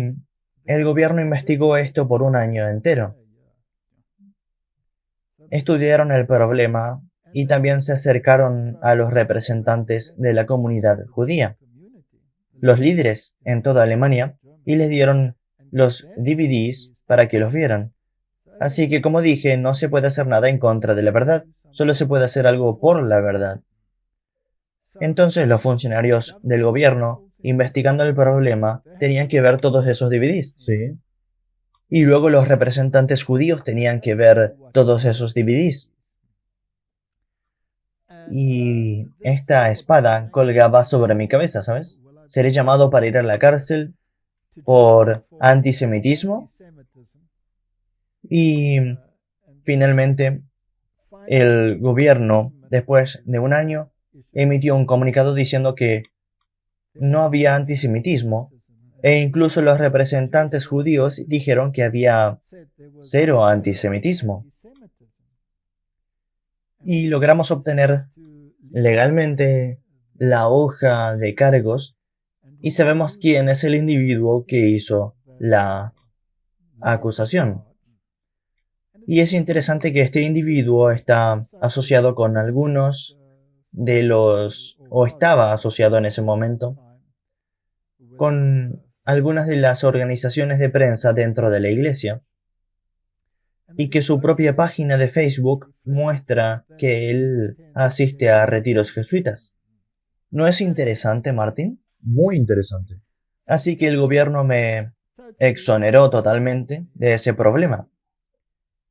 el gobierno investigó esto por un año entero. Estudiaron el problema y también se acercaron a los representantes de la comunidad judía, los líderes en toda Alemania, y les dieron los DVDs para que los vieran. Así que, como dije, no se puede hacer nada en contra de la verdad, solo se puede hacer algo por la verdad. Entonces los funcionarios del gobierno investigando el problema, tenían que ver todos esos DVDs. Sí. Y luego los representantes judíos tenían que ver todos esos DVDs. Y esta espada colgaba sobre mi cabeza, ¿sabes? Seré llamado para ir a la cárcel por antisemitismo y finalmente el gobierno, después de un año, emitió un comunicado diciendo que no había antisemitismo e incluso los representantes judíos dijeron que había cero antisemitismo. Y logramos obtener legalmente la hoja de cargos y sabemos quién es el individuo que hizo la acusación. Y es interesante que este individuo está asociado con algunos de los, o estaba asociado en ese momento, con algunas de las organizaciones de prensa dentro de la iglesia, y que su propia página de Facebook muestra que él asiste a retiros jesuitas. ¿No es interesante, Martín? Muy interesante. Así que el gobierno me exoneró totalmente de ese problema.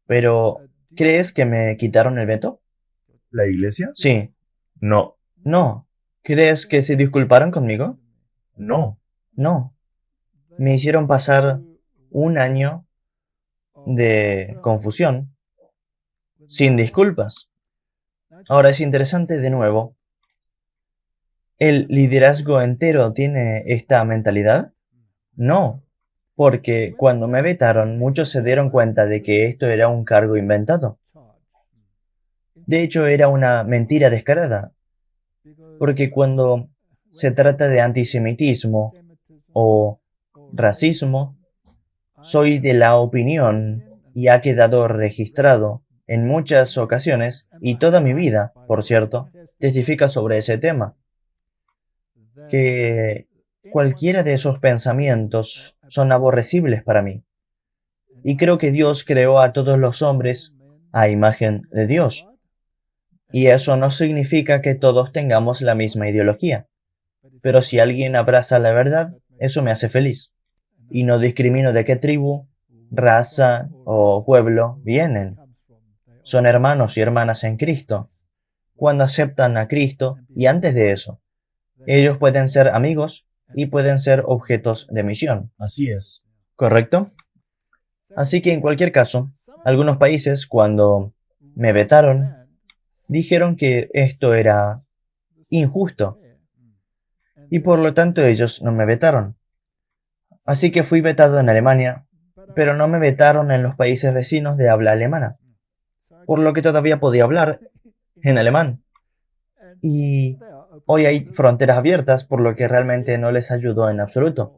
Pero, ¿crees que me quitaron el veto? ¿La iglesia? Sí. No. No. ¿Crees que se disculparon conmigo? No. No. Me hicieron pasar un año de confusión sin disculpas. Ahora es interesante de nuevo. ¿El liderazgo entero tiene esta mentalidad? No, porque cuando me vetaron muchos se dieron cuenta de que esto era un cargo inventado. De hecho, era una mentira descarada, porque cuando se trata de antisemitismo o racismo, soy de la opinión, y ha quedado registrado en muchas ocasiones, y toda mi vida, por cierto, testifica sobre ese tema, que cualquiera de esos pensamientos son aborrecibles para mí. Y creo que Dios creó a todos los hombres a imagen de Dios. Y eso no significa que todos tengamos la misma ideología. Pero si alguien abraza la verdad, eso me hace feliz. Y no discrimino de qué tribu, raza o pueblo vienen. Son hermanos y hermanas en Cristo. Cuando aceptan a Cristo, y antes de eso, ellos pueden ser amigos y pueden ser objetos de misión. Así es. ¿Correcto? Así que en cualquier caso, algunos países, cuando me vetaron, dijeron que esto era injusto y por lo tanto ellos no me vetaron. Así que fui vetado en Alemania, pero no me vetaron en los países vecinos de habla alemana, por lo que todavía podía hablar en alemán. Y hoy hay fronteras abiertas, por lo que realmente no les ayudó en absoluto.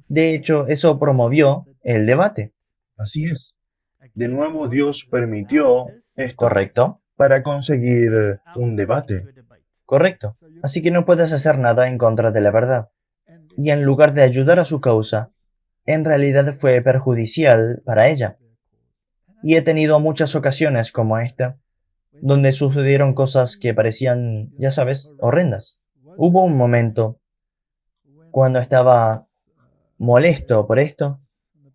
De hecho, eso promovió el debate. Así es. De nuevo, Dios permitió esto ¿Correcto? para conseguir un debate. Correcto. Así que no puedes hacer nada en contra de la verdad. Y en lugar de ayudar a su causa, en realidad fue perjudicial para ella. Y he tenido muchas ocasiones como esta, donde sucedieron cosas que parecían, ya sabes, horrendas. Hubo un momento cuando estaba molesto por esto,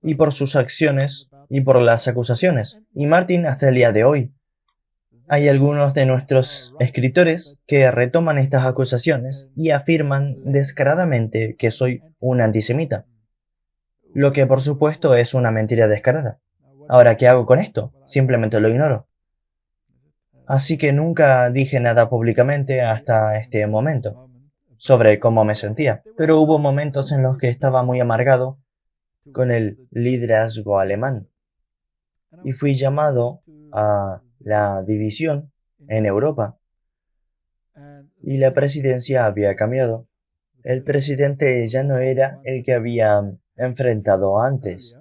y por sus acciones, y por las acusaciones. Y Martin, hasta el día de hoy, hay algunos de nuestros escritores que retoman estas acusaciones y afirman descaradamente que soy un antisemita, lo que por supuesto es una mentira descarada. Ahora, ¿qué hago con esto? Simplemente lo ignoro. Así que nunca dije nada públicamente hasta este momento sobre cómo me sentía, pero hubo momentos en los que estaba muy amargado con el liderazgo alemán y fui llamado a la división en Europa y la presidencia había cambiado. El presidente ya no era el que había enfrentado antes.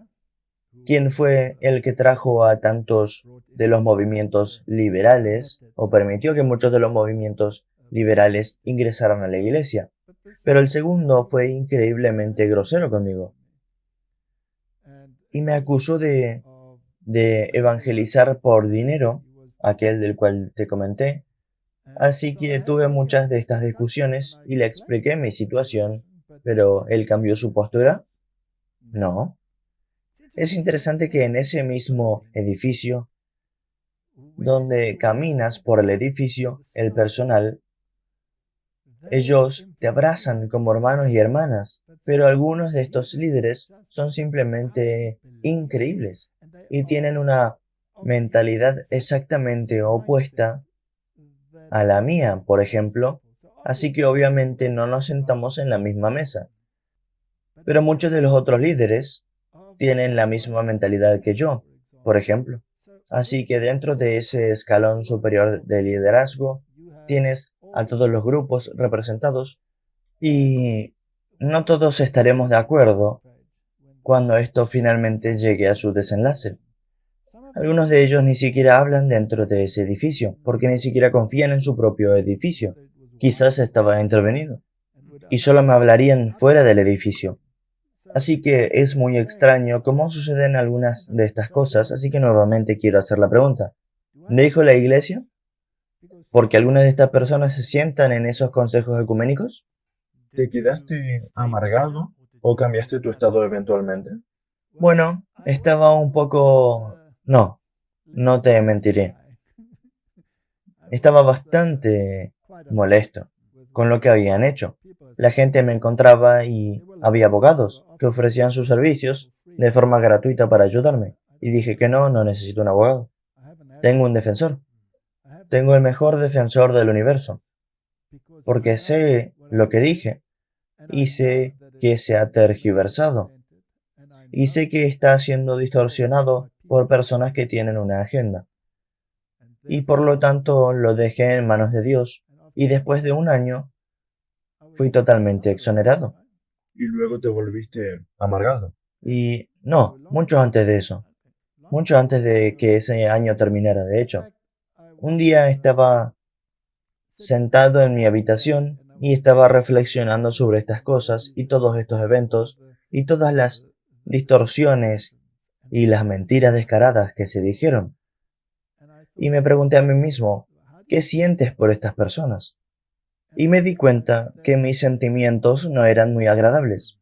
¿Quién fue el que trajo a tantos de los movimientos liberales o permitió que muchos de los movimientos liberales ingresaran a la iglesia? Pero el segundo fue increíblemente grosero conmigo y me acusó de evangelizar por dinero, aquel del cual te comenté, Así que tuve muchas de estas discusiones y le expliqué mi situación, pero ¿él cambió su postura? No. Es interesante que en ese mismo edificio, donde caminas por el edificio, el personal, ellos te abrazan como hermanos y hermanas, pero algunos de estos líderes son simplemente increíbles y tienen una mentalidad exactamente opuesta a la mía, por ejemplo, así que obviamente no nos sentamos en la misma mesa. Pero muchos de los otros líderes tienen la misma mentalidad que yo, por ejemplo. Así que dentro de ese escalón superior de liderazgo, tienes a todos los grupos representados y no todos estaremos de acuerdo cuando esto finalmente llegue a su desenlace. Algunos de ellos ni siquiera hablan dentro de ese edificio, porque ni siquiera confían en su propio edificio. Quizás estaba intervenido. Y solo me hablarían fuera del edificio. Así que es muy extraño cómo suceden algunas de estas cosas, así que nuevamente quiero hacer la pregunta. ¿Dejo la iglesia? ¿Porque algunas de estas personas se sientan en esos consejos ecuménicos? ¿Te quedaste amargado o cambiaste tu estado eventualmente? Bueno, estaba un poco... no te mentiré. Estaba bastante molesto con lo que habían hecho. La gente me encontraba y había abogados que ofrecían sus servicios de forma gratuita para ayudarme. Y dije que no, no necesito un abogado. Tengo un defensor. Tengo el mejor defensor del universo. Porque sé lo que dije y sé que se ha tergiversado. Y sé que está siendo distorsionado por personas que tienen una agenda. Y por lo tanto lo dejé en manos de Dios. Y después de un año fui totalmente exonerado. Y luego te volviste amargado. Y no, mucho antes de eso. Mucho antes de que ese año terminara, de hecho. Un día estaba sentado en mi habitación y estaba reflexionando sobre estas cosas y todos estos eventos y todas las distorsiones y las mentiras descaradas que se dijeron. Y me pregunté a mí mismo, ¿qué sientes por estas personas? Y me di cuenta que mis sentimientos no eran muy agradables.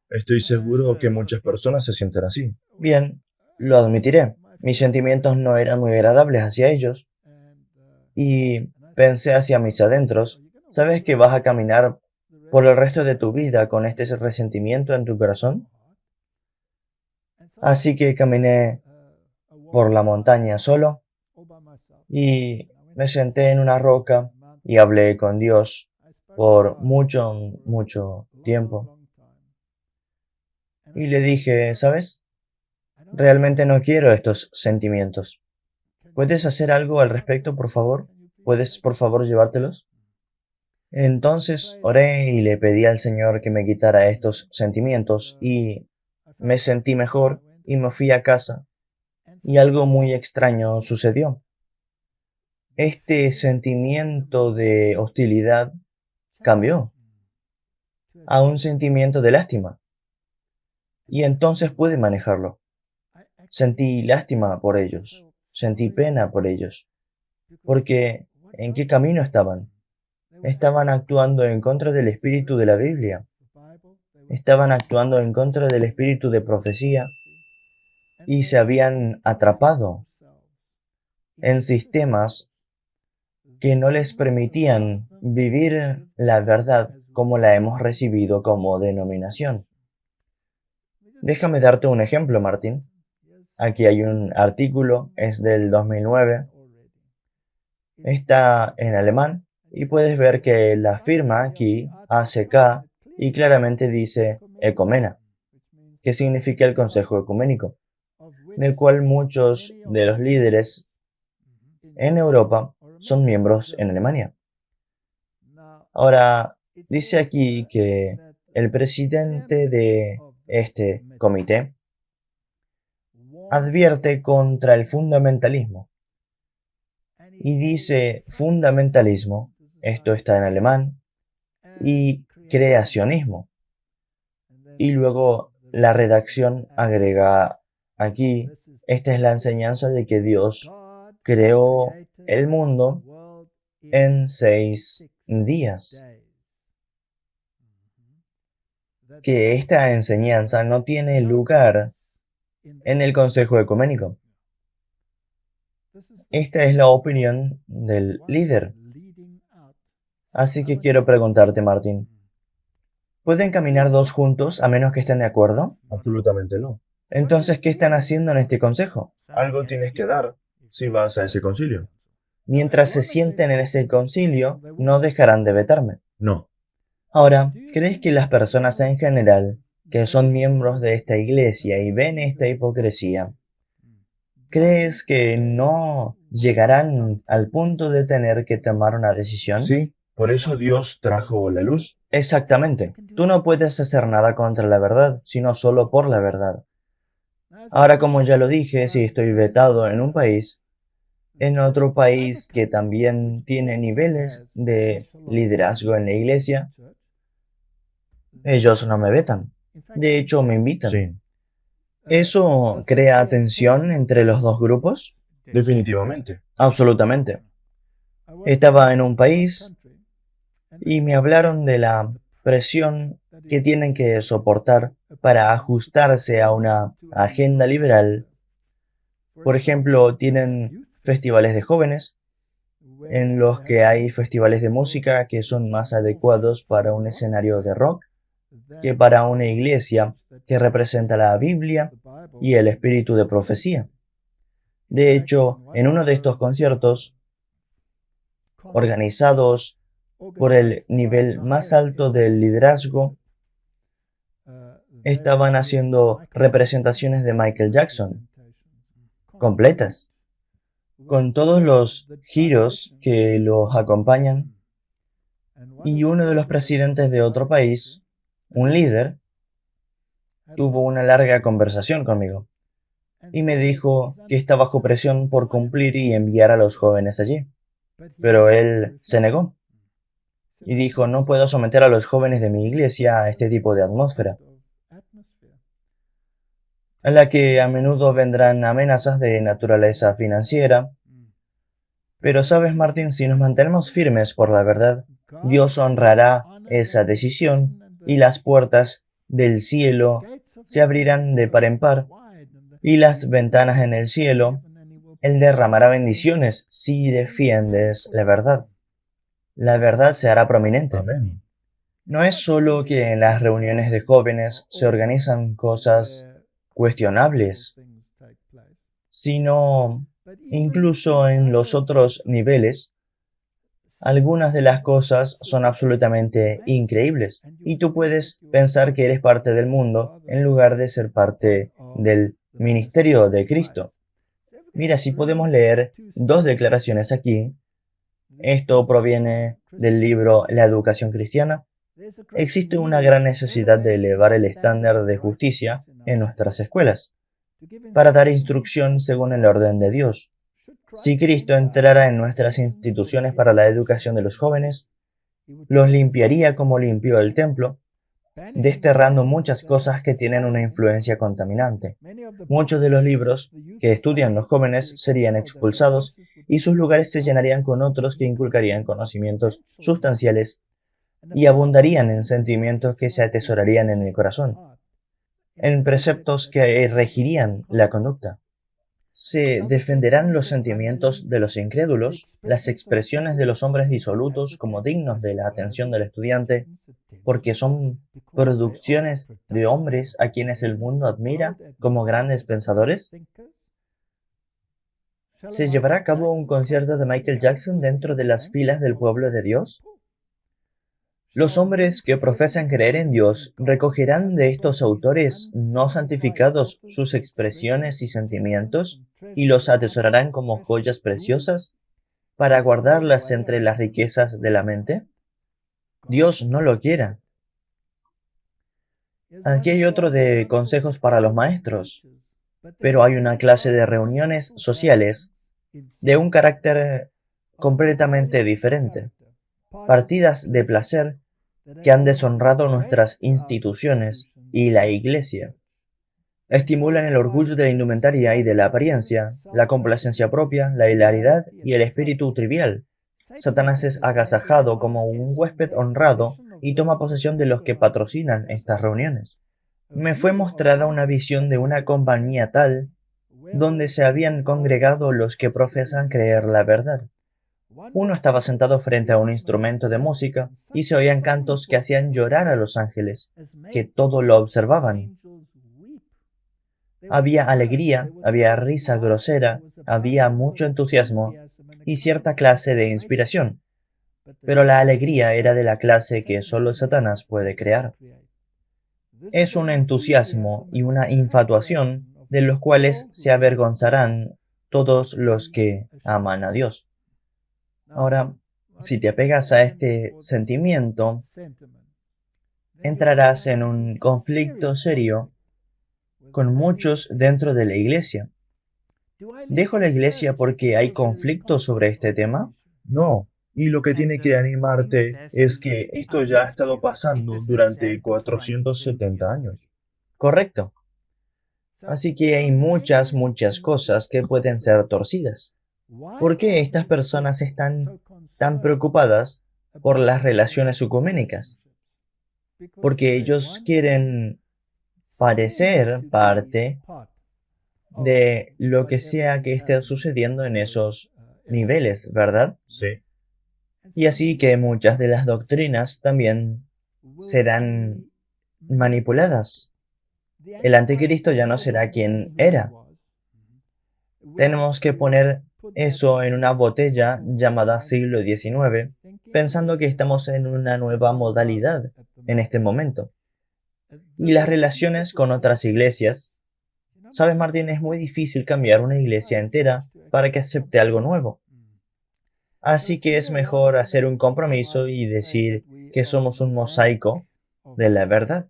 Estoy seguro que muchas personas se sienten así. Bien, lo admitiré. Mis sentimientos no eran muy agradables hacia ellos. Y pensé hacia mis adentros, ¿sabes que vas a caminar por el resto de tu vida con este resentimiento en tu corazón? Así que caminé por la montaña solo y me senté en una roca y hablé con Dios por mucho, mucho tiempo. Y le dije, ¿sabes? Realmente no quiero estos sentimientos. ¿Puedes hacer algo al respecto, por favor? ¿Puedes, por favor, llevártelos? Entonces oré y le pedí al Señor que me quitara estos sentimientos y me sentí mejor y me fui a casa y algo muy extraño sucedió. Este sentimiento de hostilidad cambió a un sentimiento de lástima y entonces pude manejarlo. Sentí lástima por ellos, sentí pena por ellos, porque ¿en qué camino estaban? Estaban actuando en contra del espíritu de la Biblia, estaban actuando en contra del espíritu de profecía y se habían atrapado en sistemas que no les permitían vivir la verdad como la hemos recibido como denominación. Déjame darte un ejemplo, Martín. Aquí hay un artículo, es del 2009, está en alemán y puedes ver que la firma aquí, ACK, y claramente dice Ecomena, que significa el Consejo Ecuménico, del cual muchos de los líderes en Europa son miembros en Alemania. Ahora, dice aquí que el presidente de este comité advierte contra el fundamentalismo y dice fundamentalismo, esto está en alemán, y creacionismo. Y luego la redacción agrega aquí, esta es la enseñanza de que Dios creó el mundo en 6 días. Que esta enseñanza no tiene lugar en el Consejo Ecuménico. Esta es la opinión del líder. Así que quiero preguntarte, Martín, ¿pueden caminar dos juntos a menos que estén de acuerdo? Absolutamente no. Entonces, ¿qué están haciendo en este consejo? Algo tienes que dar si vas a ese concilio. Mientras se sienten en ese concilio, no dejarán de vetarme. No. Ahora, ¿crees que las personas en general que son miembros de esta iglesia y ven esta hipocresía, crees que no llegarán al punto de tener que tomar una decisión? Sí, por eso Dios trajo la luz. Exactamente. Tú no puedes hacer nada contra la verdad, sino solo por la verdad. Ahora, como ya lo dije, si estoy vetado en un país, en otro país que también tiene niveles de liderazgo en la iglesia, ellos no me vetan. De hecho, me invitan. Sí, ¿Eso crea tensión entre los dos grupos? definitivamente. Absolutamente. Estaba en un país y me hablaron de la presión que tienen que soportar para ajustarse a una agenda liberal. Por ejemplo, tienen festivales de jóvenes, en los que hay festivales de música que son más adecuados para un escenario de rock que para una iglesia que representa la Biblia y el espíritu de profecía. De hecho, en uno de estos conciertos, organizados por el nivel más alto del liderazgo, estaban haciendo representaciones de Michael Jackson, completas, con todos los giros que los acompañan, y uno de los presidentes de otro país, un líder, tuvo una larga conversación conmigo y me dijo que está bajo presión por cumplir y enviar a los jóvenes allí. Pero él se negó y dijo, no puedo someter a los jóvenes de mi iglesia a este tipo de atmósfera, en la que a menudo vendrán amenazas de naturaleza financiera. Pero sabes, Martín, si nos mantenemos firmes por la verdad, Dios honrará esa decisión y las puertas del cielo se abrirán de par en par y las ventanas en el cielo, Él derramará bendiciones si defiendes la verdad. La verdad se hará prominente. Amén. No es solo que en las reuniones de jóvenes se organizan cosas cuestionables, sino incluso en los otros niveles, algunas de las cosas son absolutamente increíbles y tú puedes pensar que eres parte del mundo en lugar de ser parte del ministerio de Cristo. Mira, si podemos leer dos declaraciones aquí. Esto proviene del libro La educación cristiana. Existe una gran necesidad de elevar el estándar de justicia en nuestras escuelas, para dar instrucción según el orden de Dios. Si Cristo entrara en nuestras instituciones para la educación de los jóvenes, los limpiaría como limpió el templo, desterrando muchas cosas que tienen una influencia contaminante. Muchos de los libros que estudian los jóvenes serían expulsados y sus lugares se llenarían con otros que inculcarían conocimientos sustanciales y abundarían en sentimientos que se atesorarían en el corazón, en preceptos que regirían la conducta. Se defenderán los sentimientos de los incrédulos, las expresiones de los hombres disolutos como dignos de la atención del estudiante, porque son producciones de hombres a quienes el mundo admira como grandes pensadores. ¿Se llevará a cabo un concierto de Michael Jackson dentro de las filas del pueblo de Dios? Los hombres que profesan creer en Dios recogerán de estos autores no santificados sus expresiones y sentimientos y los atesorarán como joyas preciosas para guardarlas entre las riquezas de la mente. Dios no lo quiera. Aquí hay otro de consejos para los maestros, pero hay una clase de reuniones sociales de un carácter completamente diferente, partidas de placer que han deshonrado nuestras instituciones y la Iglesia. Estimulan el orgullo de la indumentaria y de la apariencia, la complacencia propia, la hilaridad y el espíritu trivial. Satanás es agasajado como un huésped honrado y toma posesión de los que patrocinan estas reuniones. Me fue mostrada una visión de una compañía tal donde se habían congregado los que profesan creer la verdad. Uno estaba sentado frente a un instrumento de música y se oían cantos que hacían llorar a los ángeles, que todo lo observaban. Había alegría, había risa grosera, había mucho entusiasmo y cierta clase de inspiración, pero la alegría era de la clase que solo Satanás puede crear. Es un entusiasmo y una infatuación de los cuales se avergonzarán todos los que aman a Dios. Ahora, si te apegas a este sentimiento, entrarás en un conflicto serio con muchos dentro de la iglesia. ¿Dejo la iglesia porque hay conflicto sobre este tema? No. Y lo que tiene que animarte es que esto ya ha estado pasando durante 470 años. Correcto. Así que hay muchas cosas que pueden ser torcidas. ¿Por qué estas personas están tan preocupadas por las relaciones ecuménicas? Porque ellos quieren parecer parte de lo que sea que esté sucediendo en esos niveles, ¿verdad? Sí. Y así que muchas de las doctrinas también serán manipuladas. El anticristo ya no será quien era. Tenemos que poner eso en una botella llamada siglo XIX, pensando que estamos en una nueva modalidad en este momento. Y las relaciones con otras iglesias. Sabes, Martín, es muy difícil cambiar una iglesia entera para que acepte algo nuevo. Así que es mejor hacer un compromiso y decir que somos un mosaico de la verdad.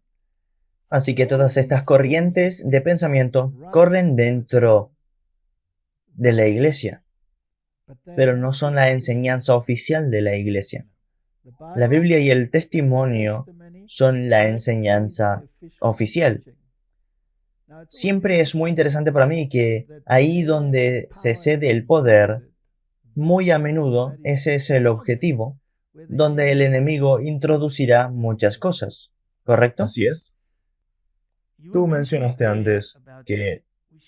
Así que todas estas corrientes de pensamiento corren dentro de la iglesia, pero no son la enseñanza oficial de la iglesia. La Biblia y el testimonio son la enseñanza oficial. Siempre es muy interesante para mí que ahí donde se cede el poder, muy a menudo ese es el objetivo, donde el enemigo introducirá muchas cosas, ¿correcto? Así es. Tú mencionaste antes que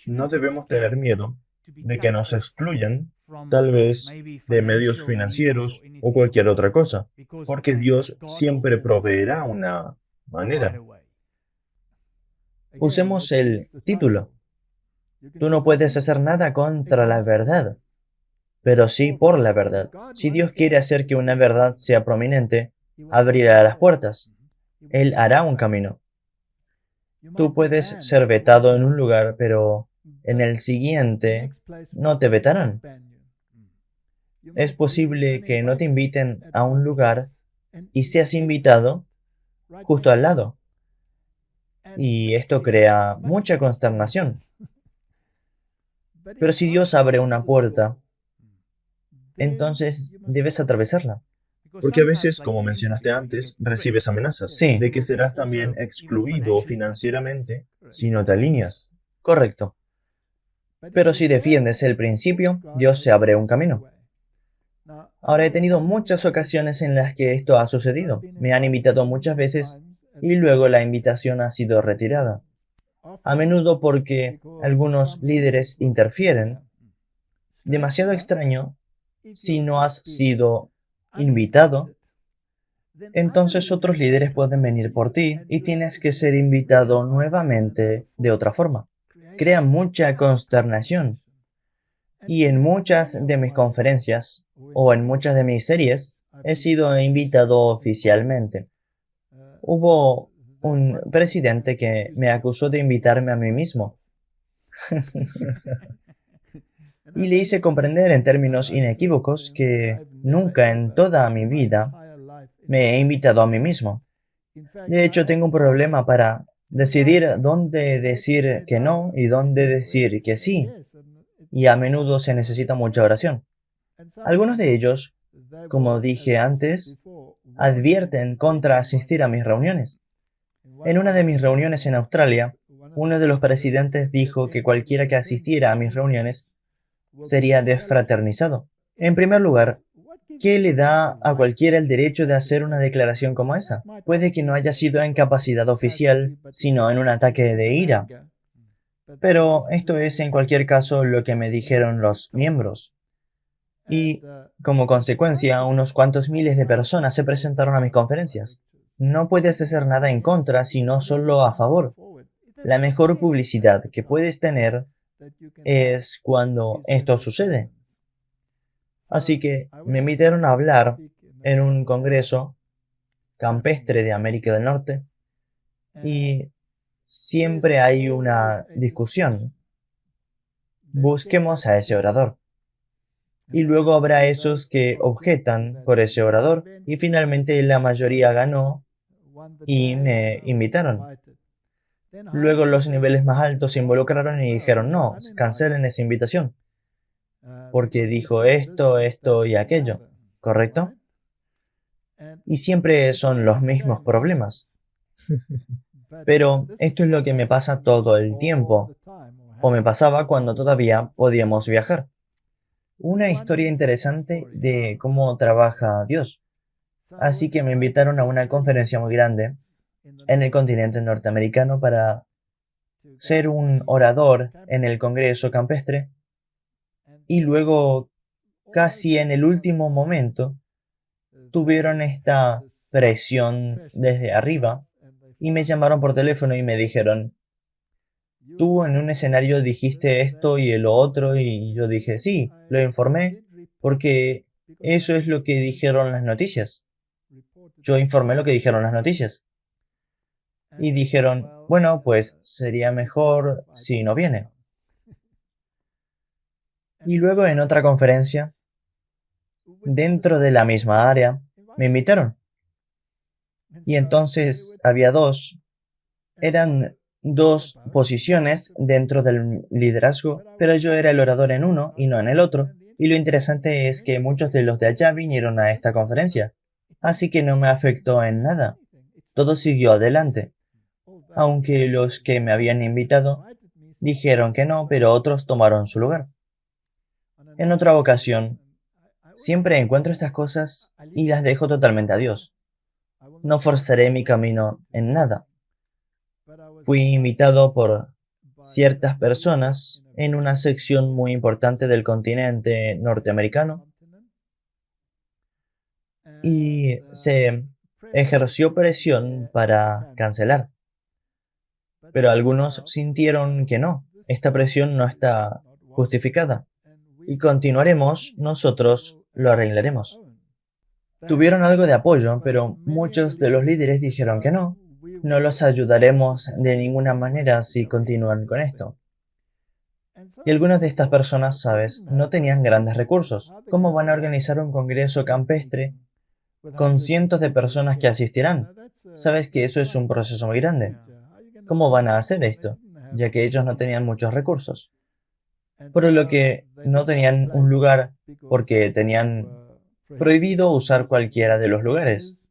no debemos tener miedo de que nos excluyan, tal vez de medios financieros o cualquier otra cosa, porque Dios siempre proveerá una manera. Usemos el título. Tú no puedes hacer nada contra la verdad, pero sí por la verdad. Si Dios quiere hacer que una verdad sea prominente, abrirá las puertas. Él hará un camino. Tú puedes ser vetado en un lugar, pero en el siguiente no te vetarán. Es posible que no te inviten a un lugar y seas invitado justo al lado. Y esto crea mucha consternación. Pero si Dios abre una puerta, entonces debes atravesarla. Porque a veces, como mencionaste antes, recibes amenazas Sí. de que serás también excluido financieramente si no te alineas. Correcto. Pero si defiendes el principio, Dios se abre un camino. Ahora he tenido muchas ocasiones en las que esto ha sucedido. Me han invitado muchas veces y luego la invitación ha sido retirada. A menudo porque algunos líderes interfieren. Demasiado extraño. Si no has sido invitado, entonces otros líderes pueden venir por ti y tienes que ser invitado nuevamente de otra forma. Crea mucha consternación. Y en muchas de mis conferencias o en muchas de mis series he sido invitado oficialmente. Hubo un presidente que me acusó de invitarme a mí mismo. Y le hice comprender en términos inequívocos que nunca en toda mi vida me he invitado a mí mismo. De hecho, tengo un problema para decidir dónde decir que no y dónde decir que sí. Y a menudo se necesita mucha oración. Algunos de ellos, como dije antes, advierten contra asistir a mis reuniones. En una de mis reuniones en Australia, uno de los presidentes dijo que cualquiera que asistiera a mis reuniones sería desfraternizado. En primer lugar, ¿qué le da a cualquiera el derecho de hacer una declaración como esa? Puede que no haya sido en capacidad oficial, sino en un ataque de ira. Pero esto es en cualquier caso lo que me dijeron los miembros. Y, como consecuencia, unos cuantos miles de personas se presentaron a mis conferencias. No puedes hacer nada en contra, sino solo a favor. La mejor publicidad que puedes tener es cuando esto sucede. Así que me invitaron a hablar en un congreso campestre de América del Norte y siempre hay una discusión. Busquemos a ese orador. Y luego habrá esos que objetan por ese orador y finalmente la mayoría ganó y me invitaron. Luego los niveles más altos se involucraron y dijeron, no, cancelen esa invitación, porque dijo esto, esto y aquello, ¿correcto? Y siempre son los mismos problemas. Pero esto es lo que me pasa todo el tiempo, o me pasaba cuando todavía podíamos viajar. Una historia interesante de cómo trabaja Dios. Así que me invitaron a una conferencia muy grande en el continente norteamericano para ser un orador en el Congreso campestre y luego, casi en el último momento, tuvieron esta presión desde arriba y me llamaron por teléfono y me dijeron, tú en un escenario dijiste esto y lo otro y yo dije, sí, lo informé porque eso es lo que dijeron las noticias. Yo informé lo que dijeron las noticias. Y dijeron, bueno, pues sería mejor si no viene. Y luego en otra conferencia, dentro de la misma área, me invitaron. Y entonces había eran dos posiciones dentro del liderazgo, pero yo era el orador en uno y no en el otro. Y lo interesante es que muchos de los de allá vinieron a esta conferencia, así que no me afectó en nada. Todo siguió adelante. Aunque los que me habían invitado dijeron que no, pero otros tomaron su lugar. En otra ocasión, siempre encuentro estas cosas y las dejo totalmente a Dios. No forzaré mi camino en nada. Fui invitado por ciertas personas en una sección muy importante del continente norteamericano y se ejerció presión para cancelar. Pero algunos sintieron que no, esta presión no está justificada y continuaremos, nosotros lo arreglaremos. Tuvieron algo de apoyo, pero muchos de los líderes dijeron que no los ayudaremos de ninguna manera si continúan con esto. Y algunas de estas personas, sabes, no tenían grandes recursos. ¿Cómo van a organizar un congreso campestre con cientos de personas que asistirán? Sabes que eso es un proceso muy grande. ¿Cómo van a hacer esto? Ya que ellos no tenían muchos recursos. Por lo que no tenían un lugar porque tenían prohibido usar cualquiera de los lugares.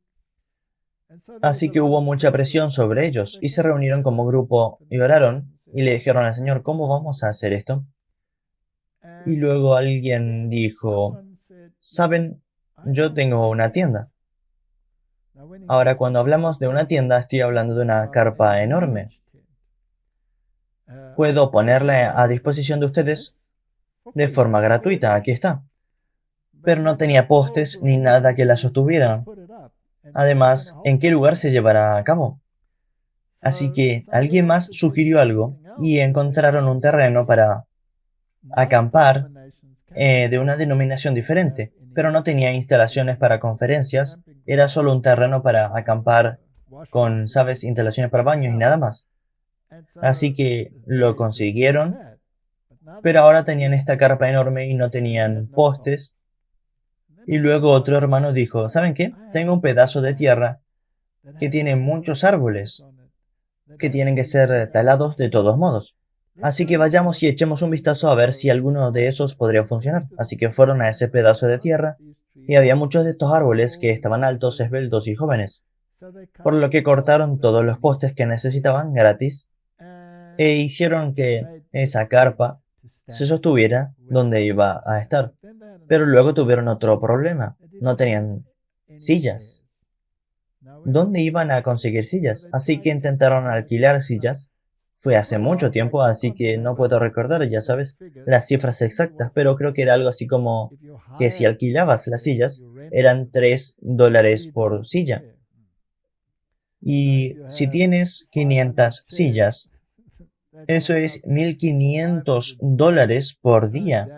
Así que hubo mucha presión sobre ellos y se reunieron como grupo y oraron y le dijeron al Señor, ¿cómo vamos a hacer esto? Y luego alguien dijo, ¿saben? Yo tengo una tienda. Ahora, cuando hablamos de una tienda, estoy hablando de una carpa enorme. Puedo ponerla a disposición de ustedes de forma gratuita, aquí está. Pero no tenía postes ni nada que la sostuviera. Además, ¿en qué lugar se llevará a cabo? Así que alguien más sugirió algo y encontraron un terreno para acampar de una denominación diferente, pero no tenía instalaciones para conferencias, era solo un terreno para acampar con, ¿sabes?, instalaciones para baños y nada más. Así que lo consiguieron, pero ahora tenían esta carpa enorme y no tenían postes. Y luego otro hermano dijo, ¿saben qué? Tengo un pedazo de tierra que tiene muchos árboles que tienen que ser talados de todos modos. Así que vayamos y echemos un vistazo a ver si alguno de esos podría funcionar. Así que fueron a ese pedazo de tierra y había muchos de estos árboles que estaban altos, esbeltos y jóvenes, por lo que cortaron todos los postes que necesitaban gratis e hicieron que esa carpa se sostuviera donde iba a estar. Pero luego tuvieron otro problema. No tenían sillas. ¿Dónde iban a conseguir sillas? Así que intentaron alquilar sillas. Fue hace mucho tiempo, así que no puedo recordar, ya sabes, las cifras exactas, pero creo que era algo así como que si alquilabas las sillas, eran $3 por silla. Y si tienes 500 sillas, eso es $1,500 por día.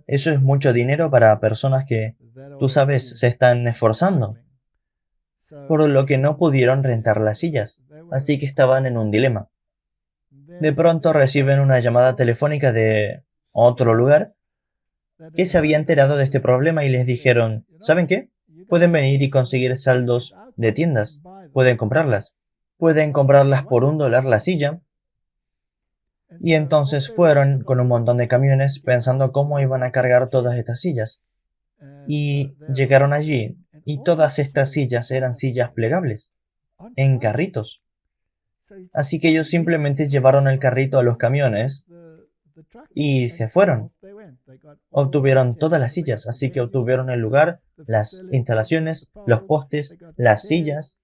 Eso es mucho dinero para personas que, tú sabes, se están esforzando, por lo que no pudieron rentar las sillas, así que estaban en un dilema. De pronto reciben una llamada telefónica de otro lugar que se había enterado de este problema y les dijeron, ¿saben qué? Pueden venir y conseguir saldos de tiendas, pueden comprarlas. Pueden comprarlas por $1 la silla. Y entonces fueron con un montón de camiones pensando cómo iban a cargar todas estas sillas. Y llegaron allí y todas estas sillas eran sillas plegables, en carritos. Así que ellos simplemente llevaron el carrito a los camiones y se fueron. Obtuvieron todas las sillas, así que obtuvieron el lugar, las instalaciones, los postes, las sillas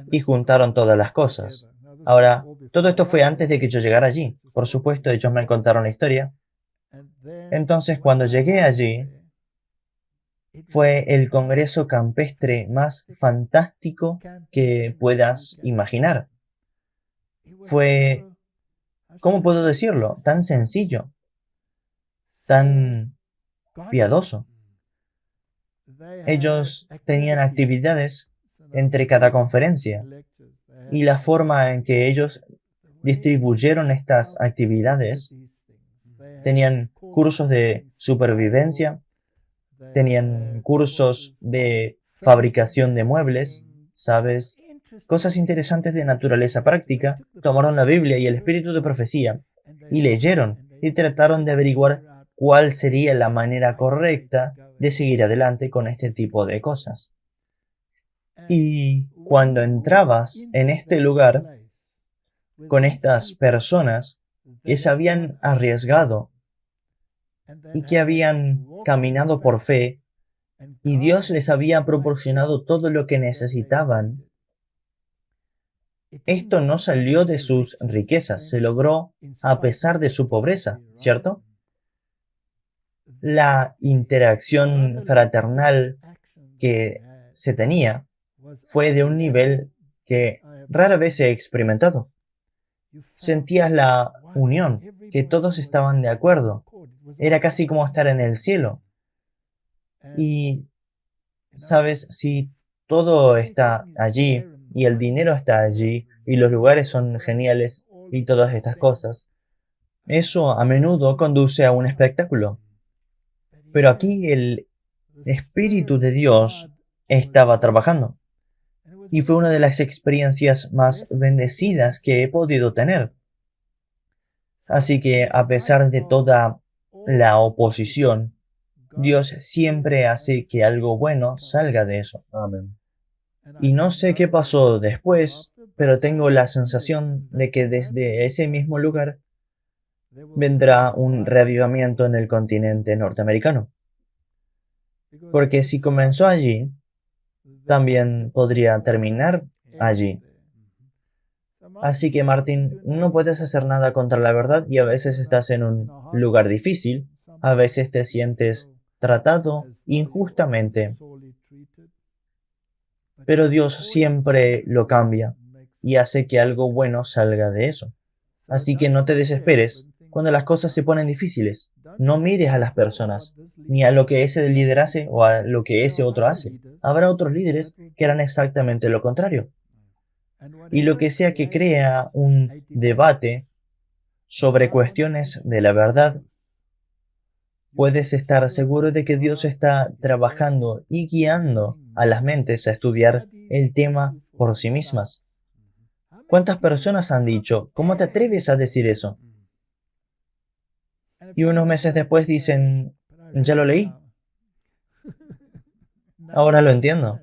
y juntaron todas las cosas. Ahora, todo esto fue antes de que yo llegara allí. Por supuesto, ellos me contaron la historia. Entonces, cuando llegué allí, fue el congreso campestre más fantástico que puedas imaginar. Fue, ¿cómo puedo decirlo? Tan sencillo, tan piadoso. Ellos tenían actividades entre cada conferencia y la forma en que ellos distribuyeron estas actividades, tenían cursos de supervivencia, tenían cursos de fabricación de muebles, ¿sabes? Cosas interesantes de naturaleza práctica. Tomaron la Biblia y el espíritu de profecía y leyeron y trataron de averiguar cuál sería la manera correcta de seguir adelante con este tipo de cosas. Y cuando entrabas en este lugar con estas personas que se habían arriesgado y que habían caminado por fe y Dios les había proporcionado todo lo que necesitaban, esto no salió de sus riquezas, se logró a pesar de su pobreza, ¿cierto? La interacción fraternal que se tenía fue de un nivel que rara vez he experimentado. Sentías la unión, que todos estaban de acuerdo. Era casi como estar en el cielo. Y, sabes, si todo está allí y el dinero está allí y los lugares son geniales y todas estas cosas, eso a menudo conduce a un espectáculo. Pero aquí el Espíritu de Dios estaba trabajando. Y fue una de las experiencias más bendecidas que he podido tener. Así que a pesar de toda la oposición, Dios siempre hace que algo bueno salga de eso. Amén. Y no sé qué pasó después, pero tengo la sensación de que desde ese mismo lugar vendrá un reavivamiento en el continente norteamericano. Porque si comenzó allí, también podría terminar allí. Así que, Martín, no puedes hacer nada contra la verdad y a veces estás en un lugar difícil, a veces te sientes tratado injustamente, pero Dios siempre lo cambia y hace que algo bueno salga de eso. Así que no te desesperes cuando las cosas se ponen difíciles. No mires a las personas, ni a lo que ese líder hace o a lo que ese otro hace. Habrá otros líderes que harán exactamente lo contrario. Y lo que sea que crea un debate sobre cuestiones de la verdad, puedes estar seguro de que Dios está trabajando y guiando a las mentes a estudiar el tema por sí mismas. ¿Cuántas personas han dicho, ¿cómo te atreves a decir eso? Y unos meses después dicen, ya lo leí, ahora lo entiendo.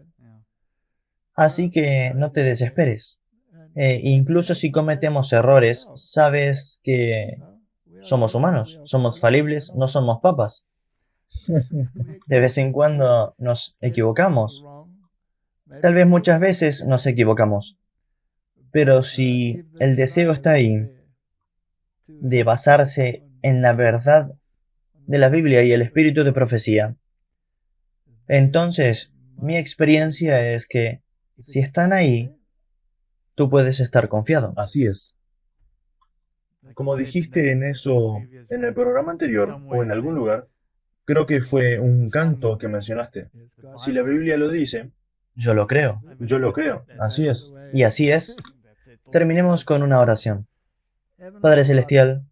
Así que no te desesperes. Incluso si cometemos errores, sabes que somos humanos, somos falibles, no somos papas. De vez en cuando nos equivocamos. Tal vez muchas veces nos equivocamos. Pero si el deseo está ahí de basarse en la verdad de la Biblia y el espíritu de profecía, entonces mi experiencia es que si están ahí, tú puedes estar confiado. Así es. Como dijiste en eso, en el programa anterior o en algún lugar, creo que fue un canto que mencionaste. Si la Biblia lo dice, Yo lo creo. yo lo creo. Así es. Y así es. Terminemos con una oración. Padre Celestial,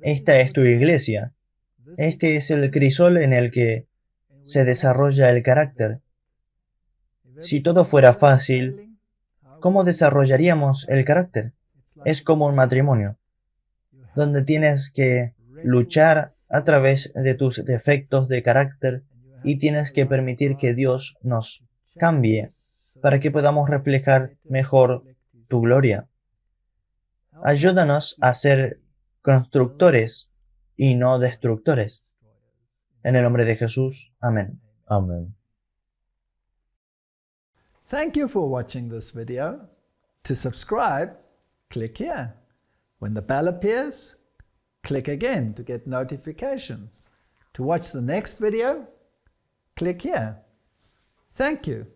esta es tu iglesia. Este es el crisol en el que se desarrolla el carácter. Si todo fuera fácil, ¿cómo desarrollaríamos el carácter? Es como un matrimonio, donde tienes que luchar a través de tus defectos de carácter y tienes que permitir que Dios nos cambie para que podamos reflejar mejor tu gloria. Ayúdanos a ser constructores y no destructores. En el nombre de Jesús. Amén. Amén. Thank you for watching this video. To subscribe, click here. When the bell appears, click again to get notifications. To watch the next video, click here. Thank you.